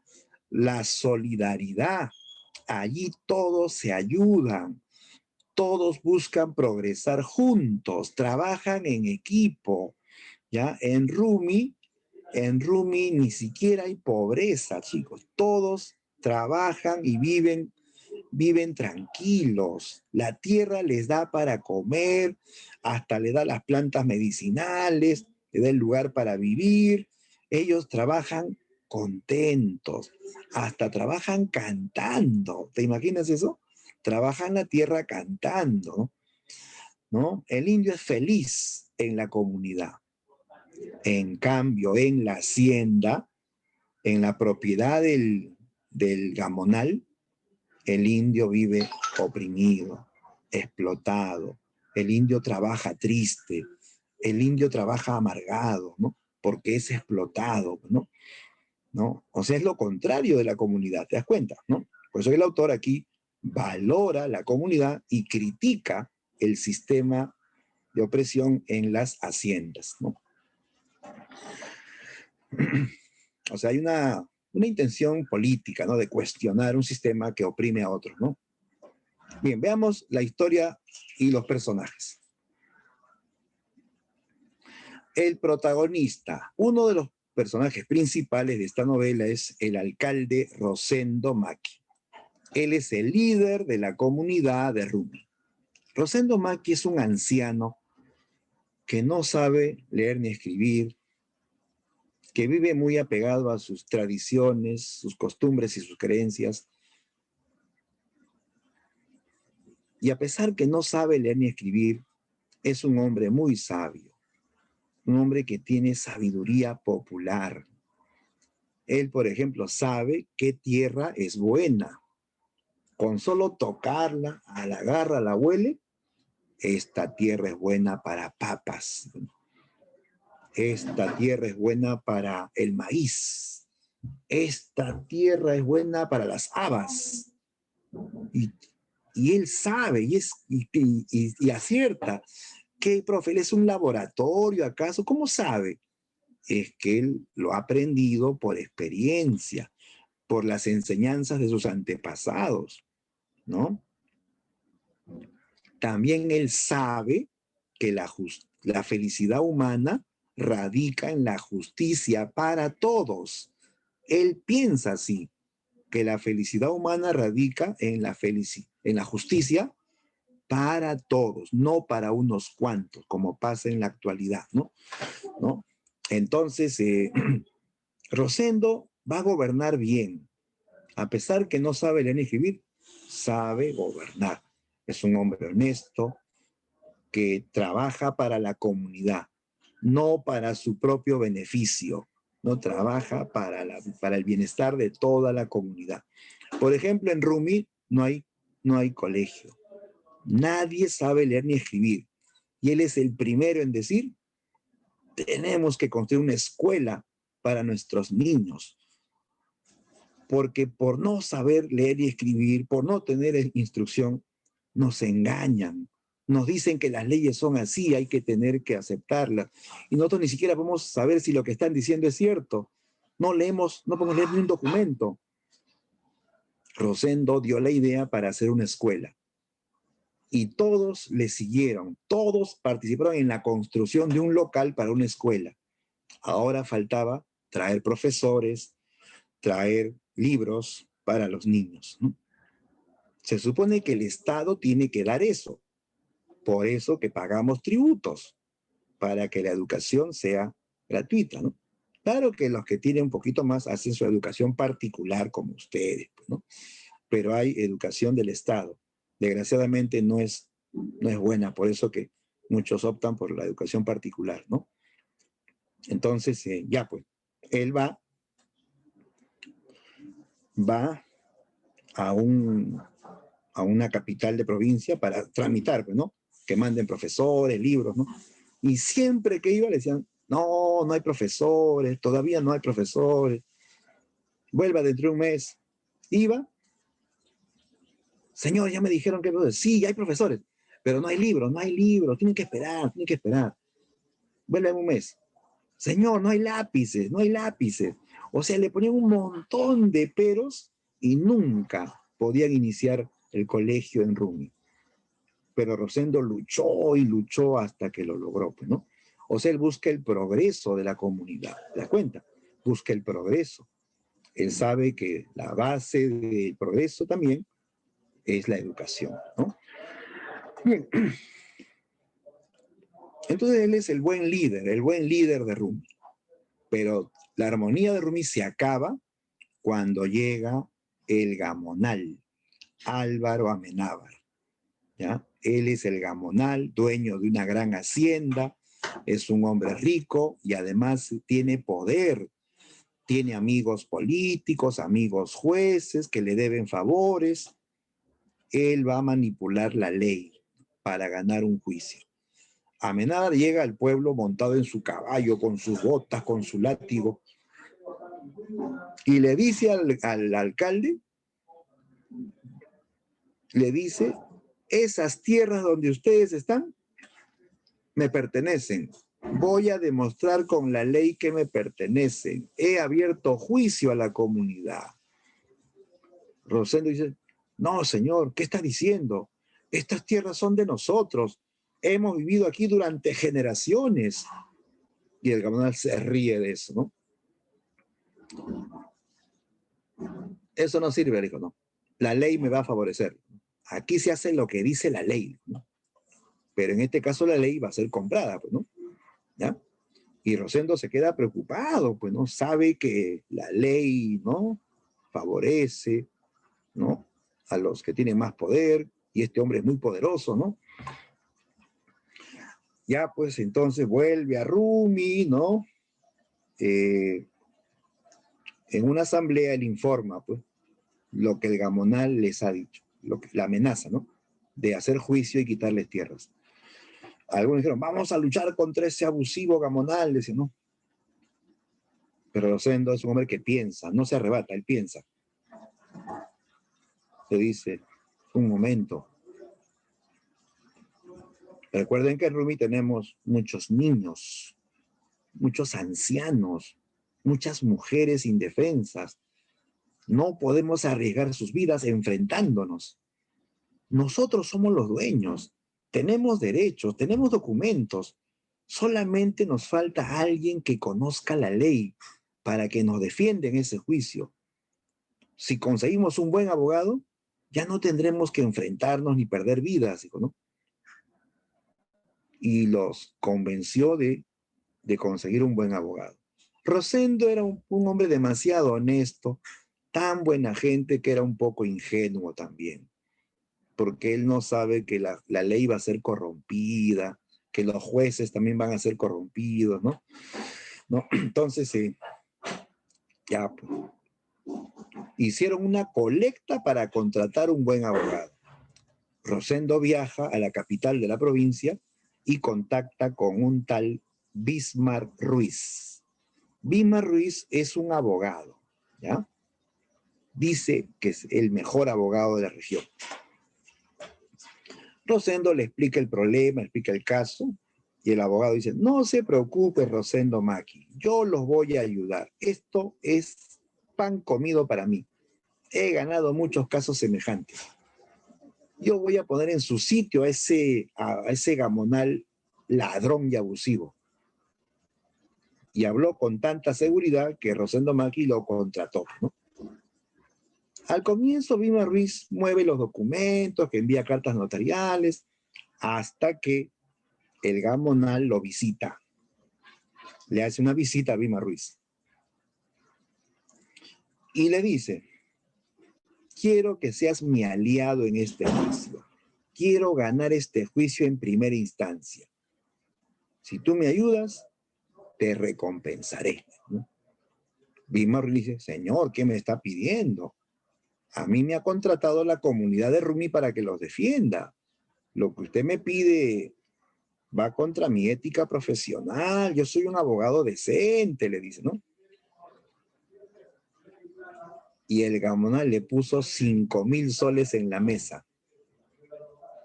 la solidaridad. Allí todos se ayudan, todos buscan progresar juntos, trabajan en equipo, ¿ya? En Rumi ni siquiera hay pobreza, chicos. Todos trabajan y viven tranquilos. La tierra les da para comer, hasta le da las plantas medicinales, le da el lugar para vivir. Ellos trabajan contentos, hasta trabajan cantando. ¿Te imaginas eso? Trabajan la tierra cantando, ¿no? El indio es feliz en la comunidad. En cambio, en la hacienda, en la propiedad del gamonal, el indio vive oprimido, explotado. El indio trabaja triste, el indio trabaja amargado, ¿no? Porque es explotado, ¿no? ¿No? O sea, es lo contrario de la comunidad, ¿te das cuenta? ¿No? Por eso el autor aquí valora la comunidad y critica el sistema de opresión en las haciendas, ¿no? O sea, hay una intención política, ¿no? De cuestionar un sistema que oprime a otros, ¿no? Bien, veamos la historia y los personajes. El protagonista, uno de los personajes principales de esta novela es el alcalde Rosendo Maki. Él es el líder de la comunidad de Rumi. Rosendo Maki es un anciano que no sabe leer ni escribir, que vive muy apegado a sus tradiciones, sus costumbres y sus creencias. Y a pesar que no sabe leer ni escribir, es un hombre muy sabio, un hombre que tiene sabiduría popular. Él, por ejemplo, sabe qué tierra es buena. Con solo tocarla, a la agarra, la huele, esta tierra es buena para papas. Esta tierra es buena para el maíz. Esta tierra es buena para las habas. Y él sabe y acierta. ¿Qué, profe? ¿Él es un laboratorio acaso? ¿Cómo sabe? Es que él lo ha aprendido por experiencia, por las enseñanzas de sus antepasados, ¿no? También él sabe que la felicidad humana radica en la justicia para todos. Él piensa así, que la felicidad humana radica en la justicia para todos, no para unos cuantos, como pasa en la actualidad, ¿no? ¿No? Entonces, Rosendo va a gobernar bien, a pesar que no sabe leer ni escribir, sabe gobernar. Es un hombre honesto que trabaja para la comunidad, no para su propio beneficio, no trabaja para el bienestar de toda la comunidad. Por ejemplo, en Rumi no hay colegio. Nadie sabe leer ni escribir. Y él es el primero en decir, tenemos que construir una escuela para nuestros niños. Porque por no saber leer y escribir, por no tener instrucción, nos engañan. Nos dicen que las leyes son así, hay que tener que aceptarlas. Y nosotros ni siquiera podemos saber si lo que están diciendo es cierto. No podemos leer ni un documento. Rosendo dio la idea para hacer una escuela. Y todos le siguieron, todos participaron en la construcción de un local para una escuela. Ahora faltaba traer profesores, traer libros para los niños, ¿no? Se supone que el Estado tiene que dar eso. Por eso que pagamos tributos, para que la educación sea gratuita, ¿no? Claro que los que tienen un poquito más hacen su educación particular como ustedes, ¿no? Pero hay educación del Estado. Desgraciadamente no es buena, por eso que muchos optan por la educación particular, ¿no? Entonces, ya pues, él va a una capital de provincia para tramitar, pues, ¿no? Que manden profesores, libros, ¿no? Y siempre que iba le decían, no hay profesores, todavía no hay profesores. Vuelva dentro de un mes. Iba, señor, ya me dijeron que sí, hay profesores, pero no hay libros, tienen que esperar. Vuelve en un mes. Señor, no hay lápices. O sea, le ponían un montón de peros y nunca podían iniciar el colegio en Rumi. Pero Rosendo luchó y luchó hasta que lo logró, pues, ¿no? O sea, él busca el progreso de la comunidad, ¿te das cuenta? Busca el progreso. Él sabe que la base del progreso también es la educación, ¿no? Bien. Entonces él es el buen líder de Rumi. Pero la armonía de Rumi se acaba cuando llega el gamonal, Álvaro Amenábar, ¿ya? Él es el gamonal, dueño de una gran hacienda, es un hombre rico y además tiene poder, tiene amigos políticos, amigos jueces que le deben favores. Él va a manipular la ley para ganar un juicio. Amenábar llega al pueblo montado en su caballo, con sus botas, con su látigo, y le dice al alcalde, le dice, esas tierras donde ustedes están me pertenecen. Voy a demostrar con la ley que me pertenecen. He abierto juicio a la comunidad. Rosendo dice, no, señor, ¿qué está diciendo? Estas tierras son de nosotros. Hemos vivido aquí durante generaciones. Y el gamonal se ríe de eso, ¿no? Eso no sirve, dijo, no. La ley me va a favorecer. Aquí se hace lo que dice la ley, ¿no? Pero en este caso la ley va a ser comprada, pues, ¿no? ¿Ya? Y Rosendo se queda preocupado, pues, ¿no? Sabe que la ley, ¿no? Favorece, ¿no? A los que tienen más poder, y este hombre es muy poderoso, ¿no? Ya, pues, entonces vuelve a Rumi, ¿no? En una asamblea él informa, pues, lo que el gamonal les ha dicho, la amenaza, ¿no? De hacer juicio y quitarles tierras. Algunos dijeron, vamos a luchar contra ese abusivo gamonal, decían, ¿no? Pero Rosendo es un hombre que piensa, no se arrebata, él piensa. Se dice, un momento. Recuerden que en Rumi tenemos muchos niños, muchos ancianos, muchas mujeres indefensas. No podemos arriesgar sus vidas enfrentándonos. Nosotros somos los dueños, tenemos derechos, tenemos documentos. Solamente nos falta alguien que conozca la ley para que nos defienda en ese juicio. Si conseguimos un buen abogado, ya no tendremos que enfrentarnos ni perder vidas, hijo, ¿no? Y los convenció de conseguir un buen abogado. Rosendo era un hombre demasiado honesto, tan buena gente que era un poco ingenuo también, porque él no sabe que la ley va a ser corrompida, que los jueces también van a ser corrompidos, ¿no? ¿No? Entonces, ya, pues, hicieron una colecta para contratar un buen abogado. Rosendo viaja a la capital de la provincia y contacta con un tal Bismarck Ruiz. Bismarck Ruiz es un abogado, ¿ya? Dice que es el mejor abogado de la región. Rosendo le explica el problema, explica el caso, y el abogado dice, no se preocupe, Rosendo Maki, yo los voy a ayudar. Esto es pan comido para mí. He ganado muchos casos semejantes. Yo voy a poner en su sitio a ese gamonal ladrón y abusivo. Y habló con tanta seguridad que Rosendo Maki lo contrató, ¿no? Al comienzo, Bismarck Ruiz mueve los documentos, que envía cartas notariales, hasta que el gamonal lo visita. Le hace una visita a Bismarck Ruiz. Y le dice, quiero que seas mi aliado en este juicio. Quiero ganar este juicio en primera instancia. Si tú me ayudas, te recompensaré, ¿no? Bismarck Ruiz dice, señor, ¿qué me está pidiendo? A mí me ha contratado la comunidad de Rumi para que los defienda. Lo que usted me pide va contra mi ética profesional. Yo soy un abogado decente, le dice, ¿no? Y el gamonal le puso 5,000 soles en la mesa.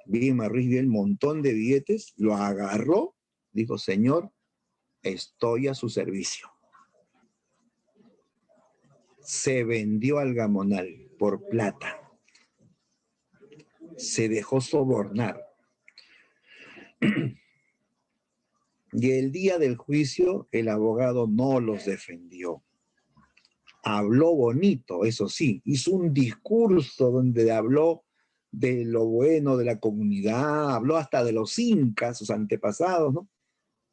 Bismarck Ruiz vio el montón de billetes, lo agarró, dijo, señor, estoy a su servicio. Se vendió al gamonal por plata. Se dejó sobornar. Y el día del juicio, el abogado no los defendió. Habló bonito, eso sí, hizo un discurso donde habló de lo bueno de la comunidad, habló hasta de los incas, sus antepasados, ¿no?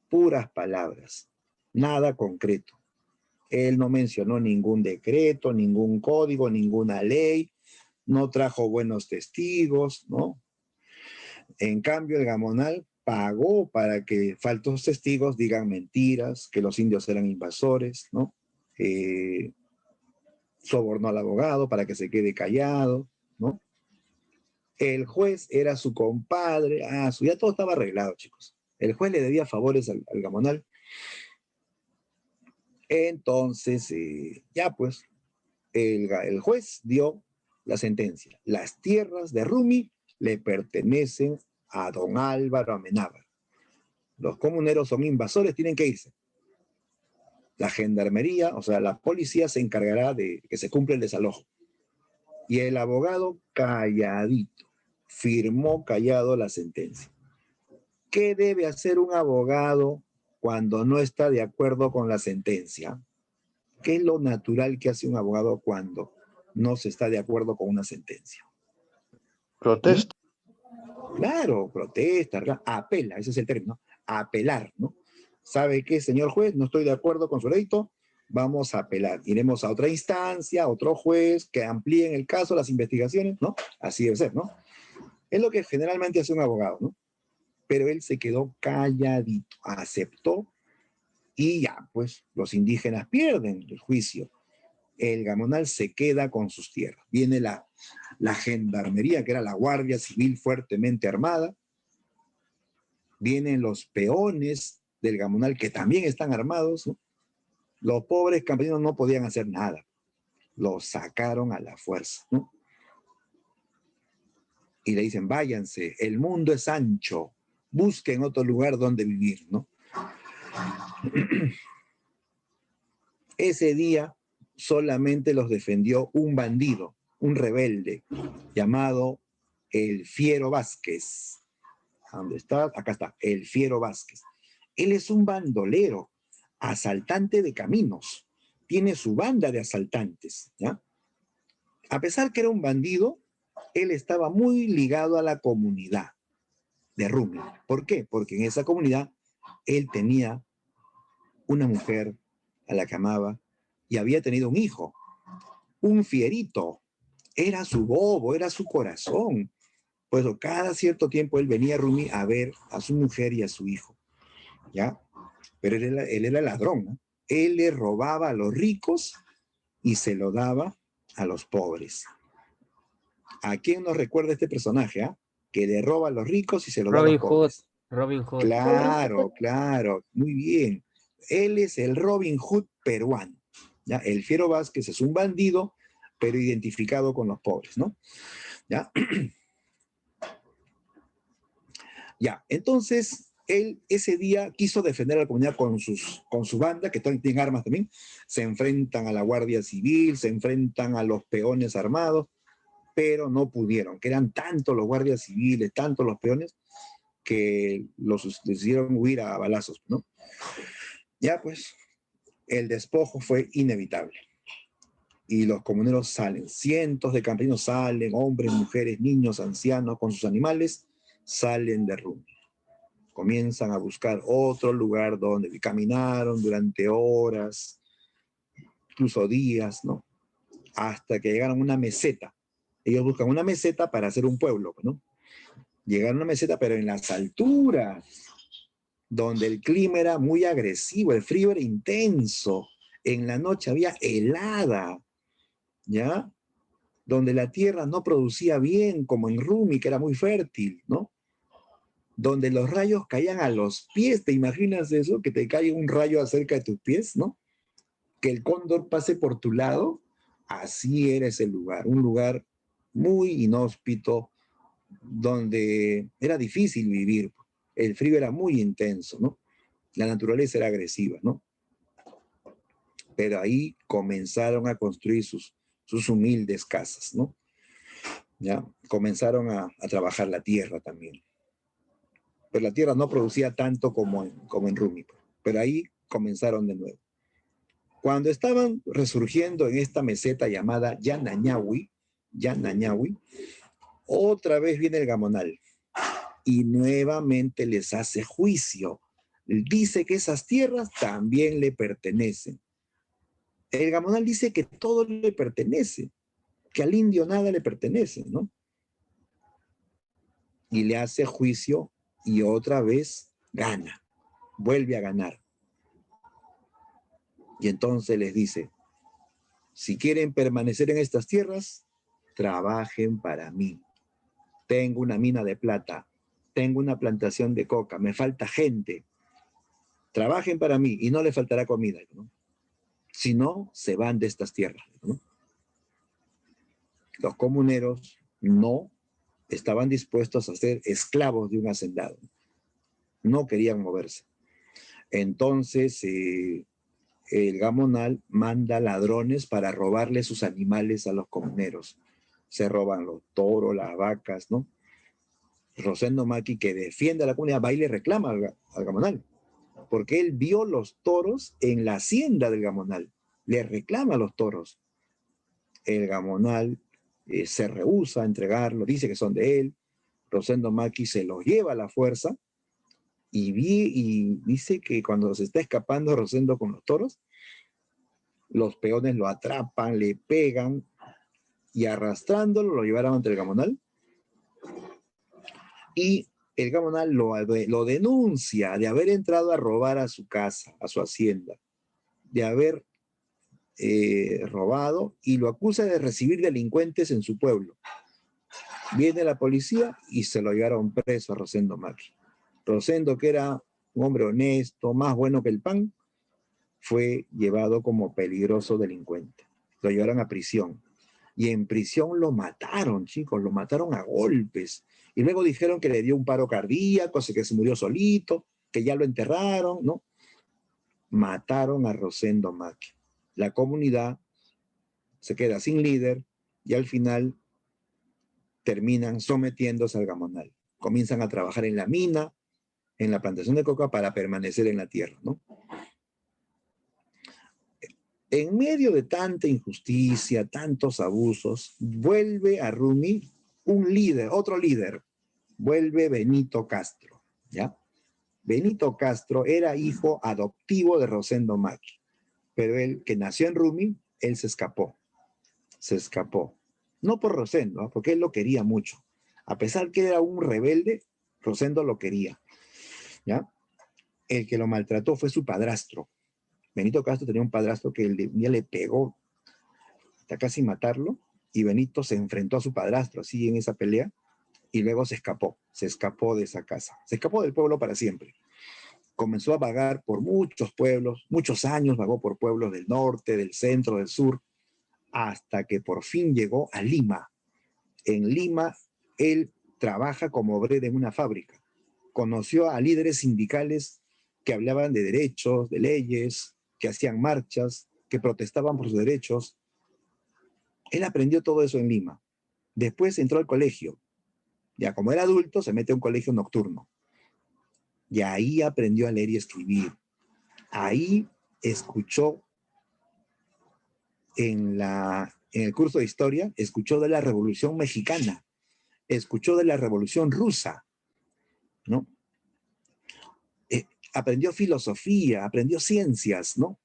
Puras palabras, nada concreto. Él no mencionó ningún decreto, ningún código, ninguna ley, no trajo buenos testigos, ¿no? En cambio, el gamonal pagó para que falsos testigos digan mentiras, que los indios eran invasores, ¿no? Sobornó al abogado para que se quede callado, ¿no? El juez era su compadre, ya todo estaba arreglado, chicos. El juez le debía favores al Gamonal. Entonces, ya pues, el juez dio la sentencia. Las tierras de Rumi le pertenecen a don Álvaro Amenábar. Los comuneros son invasores, tienen que irse. La gendarmería, o sea, la policía se encargará de que se cumpla el desalojo. Y el abogado calladito, firmó callado la sentencia. ¿Qué debe hacer un abogado cuando no está de acuerdo con la sentencia? ¿Qué es lo natural que hace un abogado cuando no se está de acuerdo con una sentencia? Protesta. Claro, protesta, apela, ese es el término, apelar, ¿no? ¿Sabe qué, señor juez? No estoy de acuerdo con su veredicto, vamos a apelar. Iremos a otra instancia, a otro juez, que amplíen el caso, las investigaciones, ¿no? Así debe ser, ¿no? Es lo que generalmente hace un abogado, ¿no? Pero él se quedó calladito, aceptó, y ya, pues, los indígenas pierden el juicio. El Gamonal se queda con sus tierras. Viene la gendarmería, que era la Guardia Civil fuertemente armada. Vienen los peones del Gamonal, que también están armados, ¿no? Los pobres campesinos no podían hacer nada. Los sacaron a la fuerza, ¿no? Y le dicen, váyanse, el mundo es ancho, busquen otro lugar donde vivir, ¿no? Ese día solamente los defendió un bandido, un rebelde, llamado el Fiero Vázquez. ¿Dónde está? Acá está, el Fiero Vázquez. Él es un bandolero, asaltante de caminos. Tiene su banda de asaltantes, ¿ya? A pesar que era un bandido, él estaba muy ligado a la comunidad de Rumi. ¿Por qué? Porque en esa comunidad él tenía una mujer a la que amaba y había tenido un hijo, un fierito. Era su bobo, era su corazón. Pues cada cierto tiempo él venía a Rumi a ver a su mujer y a su hijo, ¿ya? Pero él era ladrón, ¿no? Él le robaba a los ricos y se lo daba a los pobres. ¿A quién nos recuerda este personaje, ah? Que le roba a los ricos y se lo da a los Robin Hood. pobres. Robin Hood. Claro, claro, muy bien. Él es el Robin Hood peruano, ¿ya? El Fiero Vázquez es un bandido, pero identificado con los pobres, ¿no? ¿Ya? Ya, entonces él ese día quiso defender a la comunidad con su banda, que tienen armas también. Se enfrentan a la Guardia Civil, se enfrentan a los peones armados, pero no pudieron, que eran tantos los guardias civiles, tantos los peones, que los hicieron huir a balazos, ¿no? Ya pues, el despojo fue inevitable. Y los comuneros salen, cientos de campesinos salen, hombres, mujeres, niños, ancianos, con sus animales, salen de Rumi. Comienzan a buscar otro lugar donde caminaron durante horas, incluso días, ¿no? Hasta que llegaron a una meseta. Ellos buscan una meseta para hacer un pueblo, ¿no? Llegaron a una meseta, pero en las alturas, donde el clima era muy agresivo, el frío era intenso, en la noche había helada, ¿ya? Donde la tierra no producía bien, como en Rumi, que era muy fértil, ¿no? Donde los rayos caían a los pies, ¿te imaginas eso? Que te caiga un rayo acerca de tus pies, ¿no? Que el cóndor pase por tu lado. Así era ese lugar, un lugar muy inhóspito, donde era difícil vivir. El frío era muy intenso, ¿no? La naturaleza era agresiva, ¿no? Pero ahí comenzaron a construir sus humildes casas, ¿no? ¿Ya? Comenzaron a trabajar la tierra también. Pero la tierra no producía tanto como en Rumi, pero ahí comenzaron de nuevo. Cuando estaban resurgiendo en esta meseta llamada Yanañahui, otra vez viene el Gamonal y nuevamente les hace juicio. Dice que esas tierras también le pertenecen. El Gamonal dice que todo le pertenece, que al indio nada le pertenece, ¿no? Y le hace juicio y otra vez gana, vuelve a ganar. Y entonces les dice, si quieren permanecer en estas tierras, trabajen para mí. Tengo una mina de plata, tengo una plantación de coca, me falta gente, trabajen para mí y no les faltará comida, ¿no? Si no, se van de estas tierras, ¿no? Los comuneros no estaban dispuestos a ser esclavos de un hacendado, no querían moverse. Entonces, el gamonal manda ladrones para robarle sus animales a los comuneros. Se roban los toros, las vacas, ¿no? Rosendo Maqui, que defiende a la comunidad, va y le reclama al gamonal, porque él vio los toros en la hacienda del gamonal, le reclama a los toros. El gamonal se rehúsa a entregarlo, dice que son de él. Rosendo Maqui se los lleva a la fuerza y dice que cuando se está escapando Rosendo con los toros, los peones lo atrapan, le pegan y arrastrándolo lo llevaron ante el gamonal. Y el gamonal lo denuncia de haber entrado a robar a su casa, a su hacienda, de haber robado, y lo acusa de recibir delincuentes en su pueblo. Viene la policía y se lo llevaron preso a Rosendo Maqui. Rosendo, que era un hombre honesto, más bueno que el pan, fue llevado como peligroso delincuente. Lo llevaron a prisión. Y en prisión lo mataron, chicos, lo mataron a golpes. Y luego dijeron que le dio un paro cardíaco, así que se murió solito, que ya lo enterraron, ¿no? Mataron a Rosendo Maqui. La comunidad se queda sin líder y al final terminan sometiéndose al gamonal. Comienzan a trabajar en la mina, en la plantación de coca para permanecer en la tierra, ¿no? En medio de tanta injusticia, tantos abusos, vuelve a Rumi un líder, otro líder, vuelve Benito Castro, ¿ya? Benito Castro era hijo adoptivo de Rosendo Maqui, pero él, que nació en Rumi, él se escapó. No por Rosendo, ¿eh? Porque él lo quería mucho. A pesar que era un rebelde, Rosendo lo quería, ¿ya? El que lo maltrató fue su padrastro. Benito Castro tenía un padrastro que un día le pegó hasta casi matarlo, y Benito se enfrentó a su padrastro así en esa pelea, y luego se escapó de esa casa, se escapó del pueblo para siempre. Comenzó a vagar por muchos pueblos, muchos años vagó por pueblos del norte, del centro, del sur, hasta que por fin llegó a Lima. En Lima, él trabaja como obrero en una fábrica. Conoció a líderes sindicales que hablaban de derechos, de leyes, que hacían marchas, que protestaban por sus derechos. Él aprendió todo eso en Lima. Después entró al colegio. Ya como era adulto, se mete a un colegio nocturno. Y ahí aprendió a leer y escribir. Ahí escuchó en el curso de historia, escuchó de la Revolución Mexicana, escuchó de la Revolución Rusa, ¿no? Aprendió filosofía, aprendió ciencias, ¿no?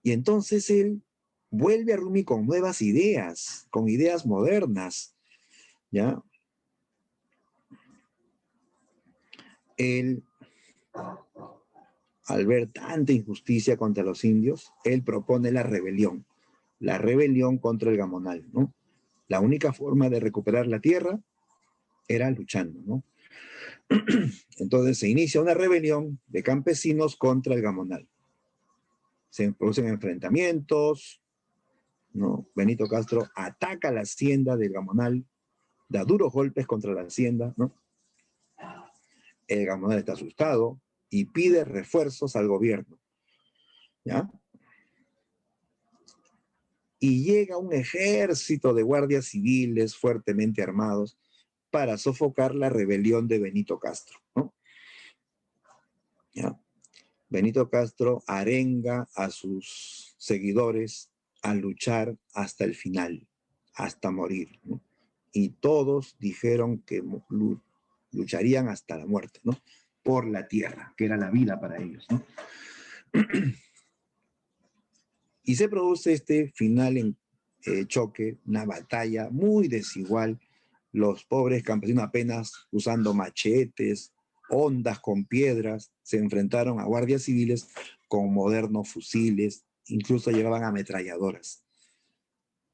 Y entonces él vuelve a Rumi con nuevas ideas, con ideas modernas, ¿ya? Él, al ver tanta injusticia contra los indios, él propone la rebelión contra el gamonal, ¿no? La única forma de recuperar la tierra era luchando, ¿no? Entonces se inicia una rebelión de campesinos contra el gamonal. Se producen enfrentamientos, ¿no? Benito Castro ataca la hacienda del gamonal, da duros golpes contra la hacienda, ¿no? El gamonal está asustado y pide refuerzos al gobierno, ¿ya? Y llega un ejército de guardias civiles fuertemente armados para sofocar la rebelión de Benito Castro, ¿no? ¿Ya? Benito Castro arenga a sus seguidores a luchar hasta el final, hasta morir, ¿no? Y todos dijeron que lucharían hasta la muerte, ¿no? Por la tierra, que era la vida para ellos, ¿no? Y se produce este final en choque, una batalla muy desigual. Los pobres campesinos, apenas usando machetes, hondas con piedras, se enfrentaron a guardias civiles con modernos fusiles, incluso llevaban ametralladoras.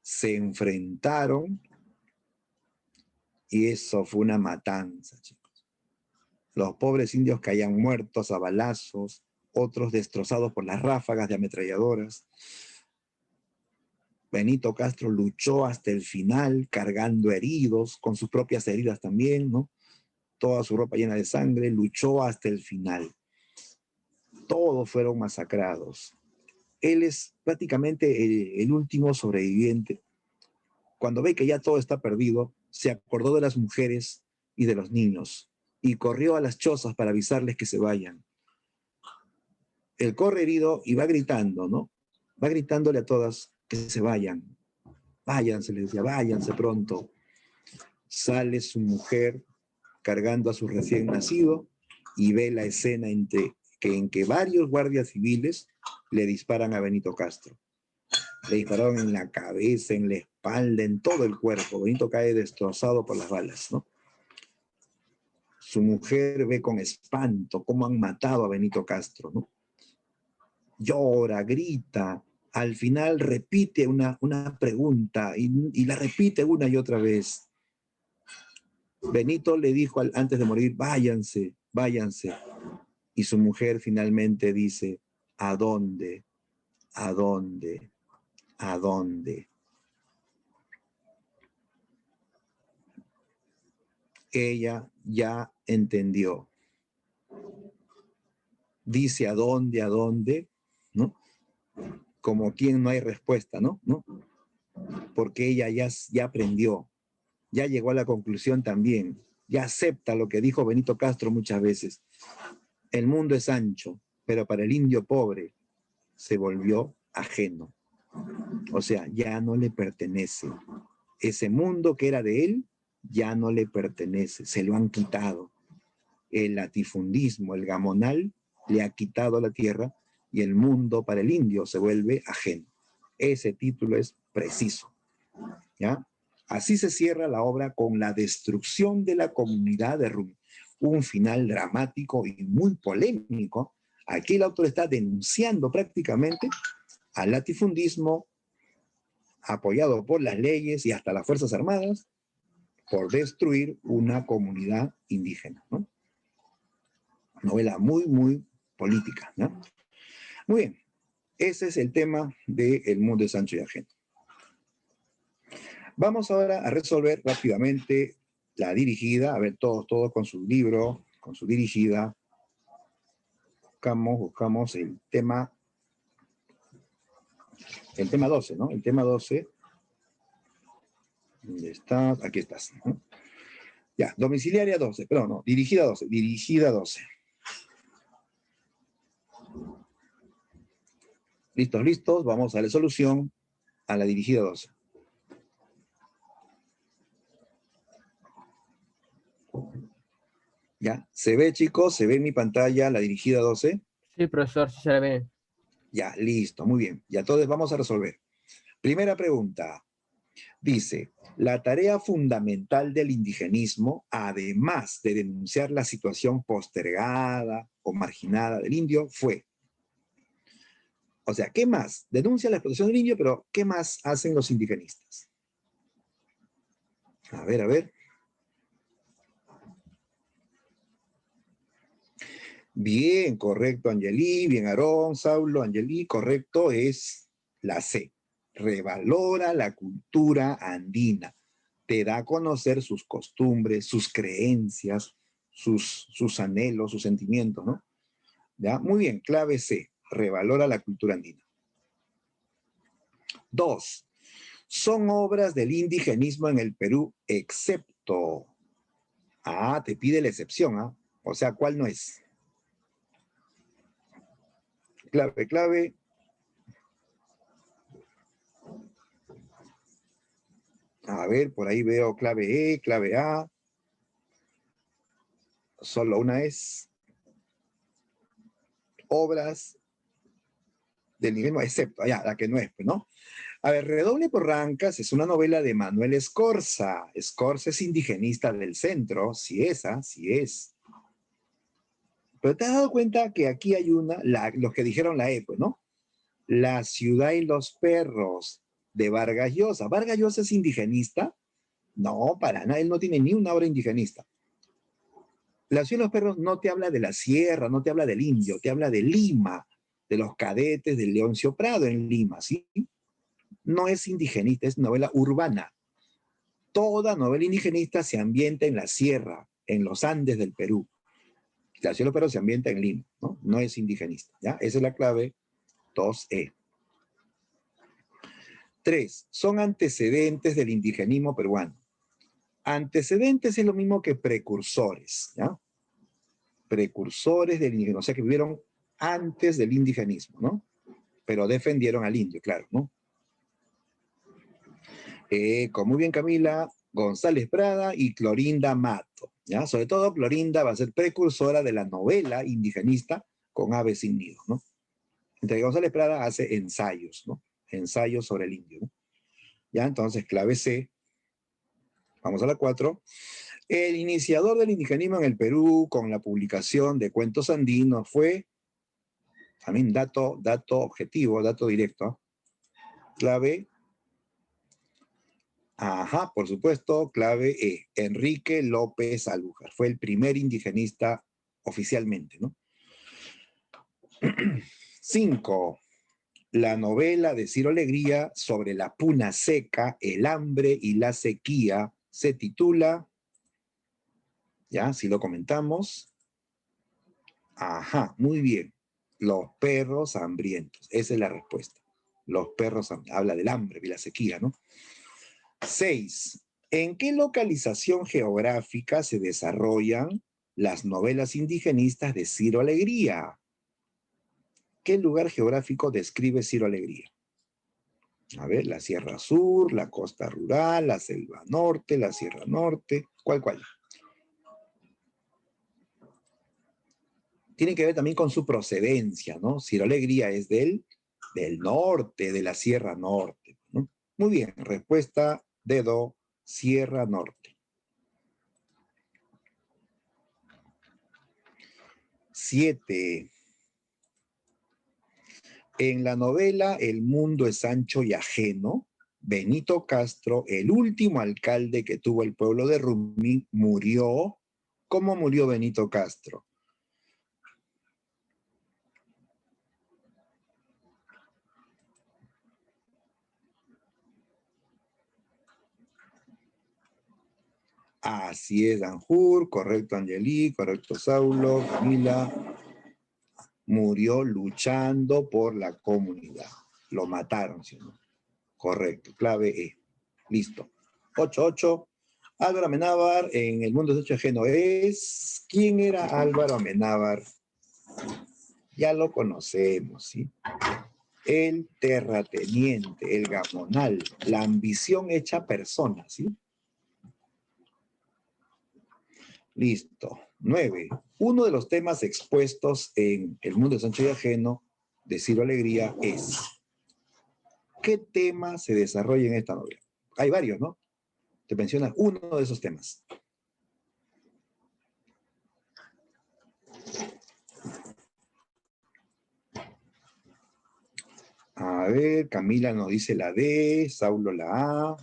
Se enfrentaron y eso fue una matanza, chicos. Los pobres indios caían muertos a balazos, otros destrozados por las ráfagas de ametralladoras. Benito Castro luchó hasta el final, cargando heridos, con sus propias heridas también, ¿no? Toda su ropa llena de sangre, luchó hasta el final. Todos fueron masacrados. Él es prácticamente el último sobreviviente. Cuando ve que ya todo está perdido, se acordó de las mujeres y de los niños y corrió a las chozas para avisarles que se vayan. Él corre herido y va gritando, ¿no? Va gritándole a todas que se vayan. Váyanse, le decía, váyanse pronto. Sale su mujer cargando a su recién nacido y ve la escena en que varios guardias civiles le disparan a Benito Castro. Le dispararon en la cabeza, en la espalda, en todo el cuerpo. Benito cae destrozado por las balas, ¿no? Su mujer ve con espanto cómo han matado a Benito Castro, ¿no? Llora, grita, al final repite una pregunta y la repite una y otra vez. Benito le dijo antes de morir, váyanse, váyanse. Y su mujer finalmente dice, ¿a dónde? ¿A dónde? ¿A dónde? Ella ya entendió. Dice ¿a dónde? ¿No? Como quien no hay respuesta, ¿no? Porque ella ya aprendió, ya llegó a la conclusión también, ya acepta lo que dijo Benito Castro muchas veces. El mundo es ancho, pero para el indio pobre se volvió ajeno. O sea, ya no le pertenece. Ese mundo que era de él ya no le pertenece, se lo han quitado. El latifundismo, el gamonal, le ha quitado la tierra y el mundo para el indio se vuelve ajeno. Ese título es preciso, ¿ya? Así se cierra la obra con la destrucción de la comunidad de Rumi. Un final dramático y muy polémico. Aquí el autor está denunciando prácticamente al latifundismo apoyado por las leyes y hasta las Fuerzas Armadas por destruir una comunidad indígena, ¿no? Novela muy, muy política, ¿no? Muy bien, ese es el tema de El mundo de Sancho y ajeno. Vamos ahora a resolver rápidamente la dirigida, a ver, todos con su libro, con su dirigida. Buscamos el tema 12, ¿no? El tema 12. ¿Dónde está? Aquí estás, ¿no? Ya, domiciliaria 12, perdón, no, dirigida 12, dirigida 12. Listos, vamos a darle solución a la dirigida 12. ¿Ya? ¿Se ve, chicos? ¿Se ve en mi pantalla la dirigida 12? Sí, profesor, sí se la ve. Ya, listo, muy bien. Ya todos vamos a resolver. Primera pregunta. Dice, la tarea fundamental del indigenismo, además de denunciar la situación postergada o marginada del indio, fue... O sea, ¿qué más? Denuncia la explotación del indio, pero ¿qué más hacen los indigenistas? A ver. Bien, correcto, Angeli. Bien, Aarón, Saulo, Angeli. Correcto es la C. Revalora la cultura andina. Te da a conocer sus costumbres, sus creencias, sus anhelos, sus sentimientos, ¿no? ¿Ya? Muy bien, clave C. Revalora la cultura andina. 2. Son obras del indigenismo en el Perú, excepto... Ah, te pide la excepción, ¿ah? O sea, ¿cuál no es? Clave. A ver, por ahí veo clave E, clave A. Solo una es. Obras del indigenismo, excepto, allá, la que no es, ¿no? A ver, Redoble por Rancas es una novela de Manuel Escorza. Escorza es indigenista del centro, sí es. Pero te has dado cuenta que aquí hay los que dijeron la E, pues, ¿no? La ciudad y los perros, de Vargas Llosa. ¿Vargas Llosa es indigenista? No, para nada, él no tiene ni una obra indigenista. La ciudad de los perros no te habla de la sierra, no te habla del indio, te habla de Lima, de los cadetes de Leoncio Prado en Lima, ¿sí? No es indigenista, es novela urbana. Toda novela indigenista se ambienta en la sierra, en los Andes del Perú. La ciudad de los perros se ambienta en Lima, ¿no? No es indigenista, ¿ya? Esa es la clave 2E. 3. Son antecedentes del indigenismo peruano. Antecedentes es lo mismo que precursores, ¿ya? Precursores del indigenismo, o sea que vivieron antes del indigenismo, ¿no? Pero defendieron al indio, claro, ¿no? Con muy bien Camila, González Prada y Clorinda Mato, ¿ya? Sobre todo Clorinda va a ser precursora de la novela indigenista con Aves sin nido, ¿no? Entre González Prada hace ensayos, ¿no? Ensayos sobre el indio, ¿no? Ya, entonces, clave C. Vamos a la 4. El iniciador del indigenismo en el Perú con la publicación de Cuentos Andinos fue, también dato objetivo, dato directo, ¿eh? Clave, ajá, por supuesto, clave E. Enrique López Alújar. Fue el primer indigenista oficialmente, ¿no? 5. La novela de Ciro Alegría sobre la puna seca, el hambre y la sequía se titula, ya, si lo comentamos, ajá, muy bien, Los perros hambrientos, esa es la respuesta. Los perros hambrientos, habla del hambre y la sequía, ¿no? 6. ¿En qué localización geográfica se desarrollan las novelas indigenistas de Ciro Alegría? ¿Qué lugar geográfico describe Ciro Alegría? A ver, la Sierra Sur, la costa rural, la selva norte, la Sierra Norte. ¿Cuál? Tiene que ver también con su procedencia, ¿no? Ciro Alegría es del norte, de la Sierra Norte, ¿no? Muy bien, respuesta dedo, Sierra Norte. 7. En la novela El mundo es ancho y ajeno, Benito Castro, el último alcalde que tuvo el pueblo de Rumi, murió. ¿Cómo murió Benito Castro? Así es, Danjur, correcto Angeli, correcto Saulo, Camila. Murió luchando por la comunidad. Lo mataron, ¿sí? Correcto, clave E. Listo. 8. Álvaro Amenábar en El mundo es hecho ajeno es... ¿Quién era Álvaro Amenábar? Ya lo conocemos, ¿sí? El terrateniente, el gamonal, la ambición hecha persona, ¿sí? Listo. 9. Uno de los temas expuestos en El mundo es ancho y ajeno de Ciro Alegría es... ¿Qué tema se desarrolla en esta novela? Hay varios, ¿no? Te menciona uno de esos temas. A ver, Camila nos dice la D, Saulo la A,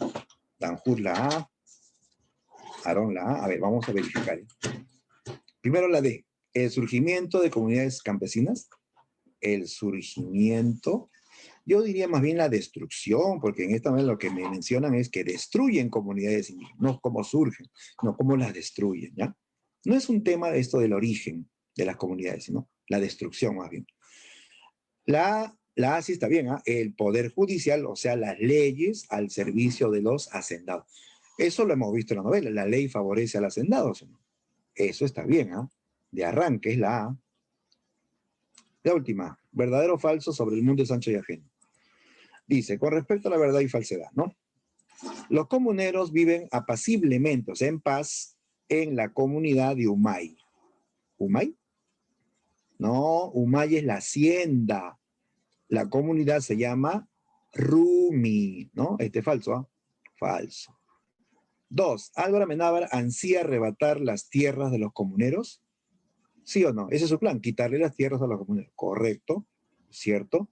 Danjur la A, Aarón la A. A ver, vamos a verificar. Primero la D, el surgimiento de comunidades campesinas. El surgimiento, yo diría más bien la destrucción, porque en esta novela lo que me mencionan es que destruyen comunidades indígenas, no cómo surgen, no cómo las destruyen, ¿ya? No es un tema de esto del origen de las comunidades, sino la destrucción más bien. La A sí está bien, ¿eh? El poder judicial, o sea, las leyes al servicio de los hacendados. Eso lo hemos visto en la novela, la ley favorece al hacendado, ¿no? Eso está bien, ¿eh? De arranque es la A. La última, verdadero o falso sobre el mundo es ancho y ajeno. Dice, con respecto a la verdad y falsedad, ¿no? Los comuneros viven apaciblemente, o sea, en paz, en la comunidad de Humay. ¿Humay? No, Humay es la hacienda. La comunidad se llama Rumi, ¿no? Este es falso, ¿ah? Falso. 2. Álvaro Amenábar ansía arrebatar las tierras de los comuneros. ¿Sí o no? Ese es su plan, quitarle las tierras a los comuneros. Correcto, cierto.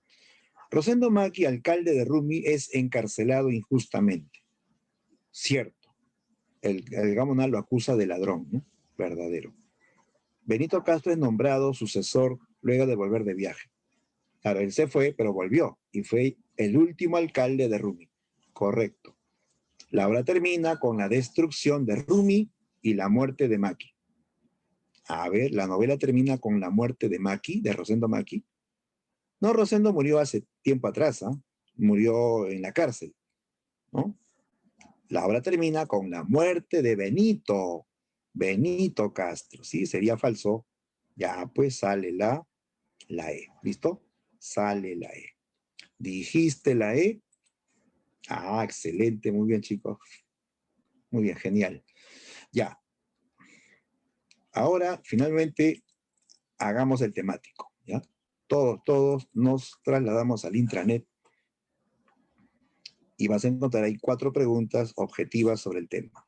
Rosendo Maki, alcalde de Rumi, es encarcelado injustamente. Cierto. El gamonal lo acusa de ladrón, ¿no? Verdadero. Benito Castro es nombrado sucesor luego de volver de viaje. Claro, él se fue, pero volvió y fue el último alcalde de Rumi. Correcto. La obra termina con la destrucción de Rumi y la muerte de Maki. A ver, la novela termina con la muerte de Maki, de Rosendo Maki. No, Rosendo murió hace tiempo atrás, ¿ah? Murió en la cárcel, ¿no? La obra termina con la muerte de Benito, Benito Castro, ¿sí? Sería falso. Ya, pues sale la E, ¿listo? Sale la E. ¿Dijiste la E? Ah, excelente, muy bien, chicos. Muy bien, genial. Ya. Ahora, finalmente, hagamos el temático, ¿ya? Todos nos trasladamos al intranet y vas a encontrar ahí 4 preguntas objetivas sobre el tema.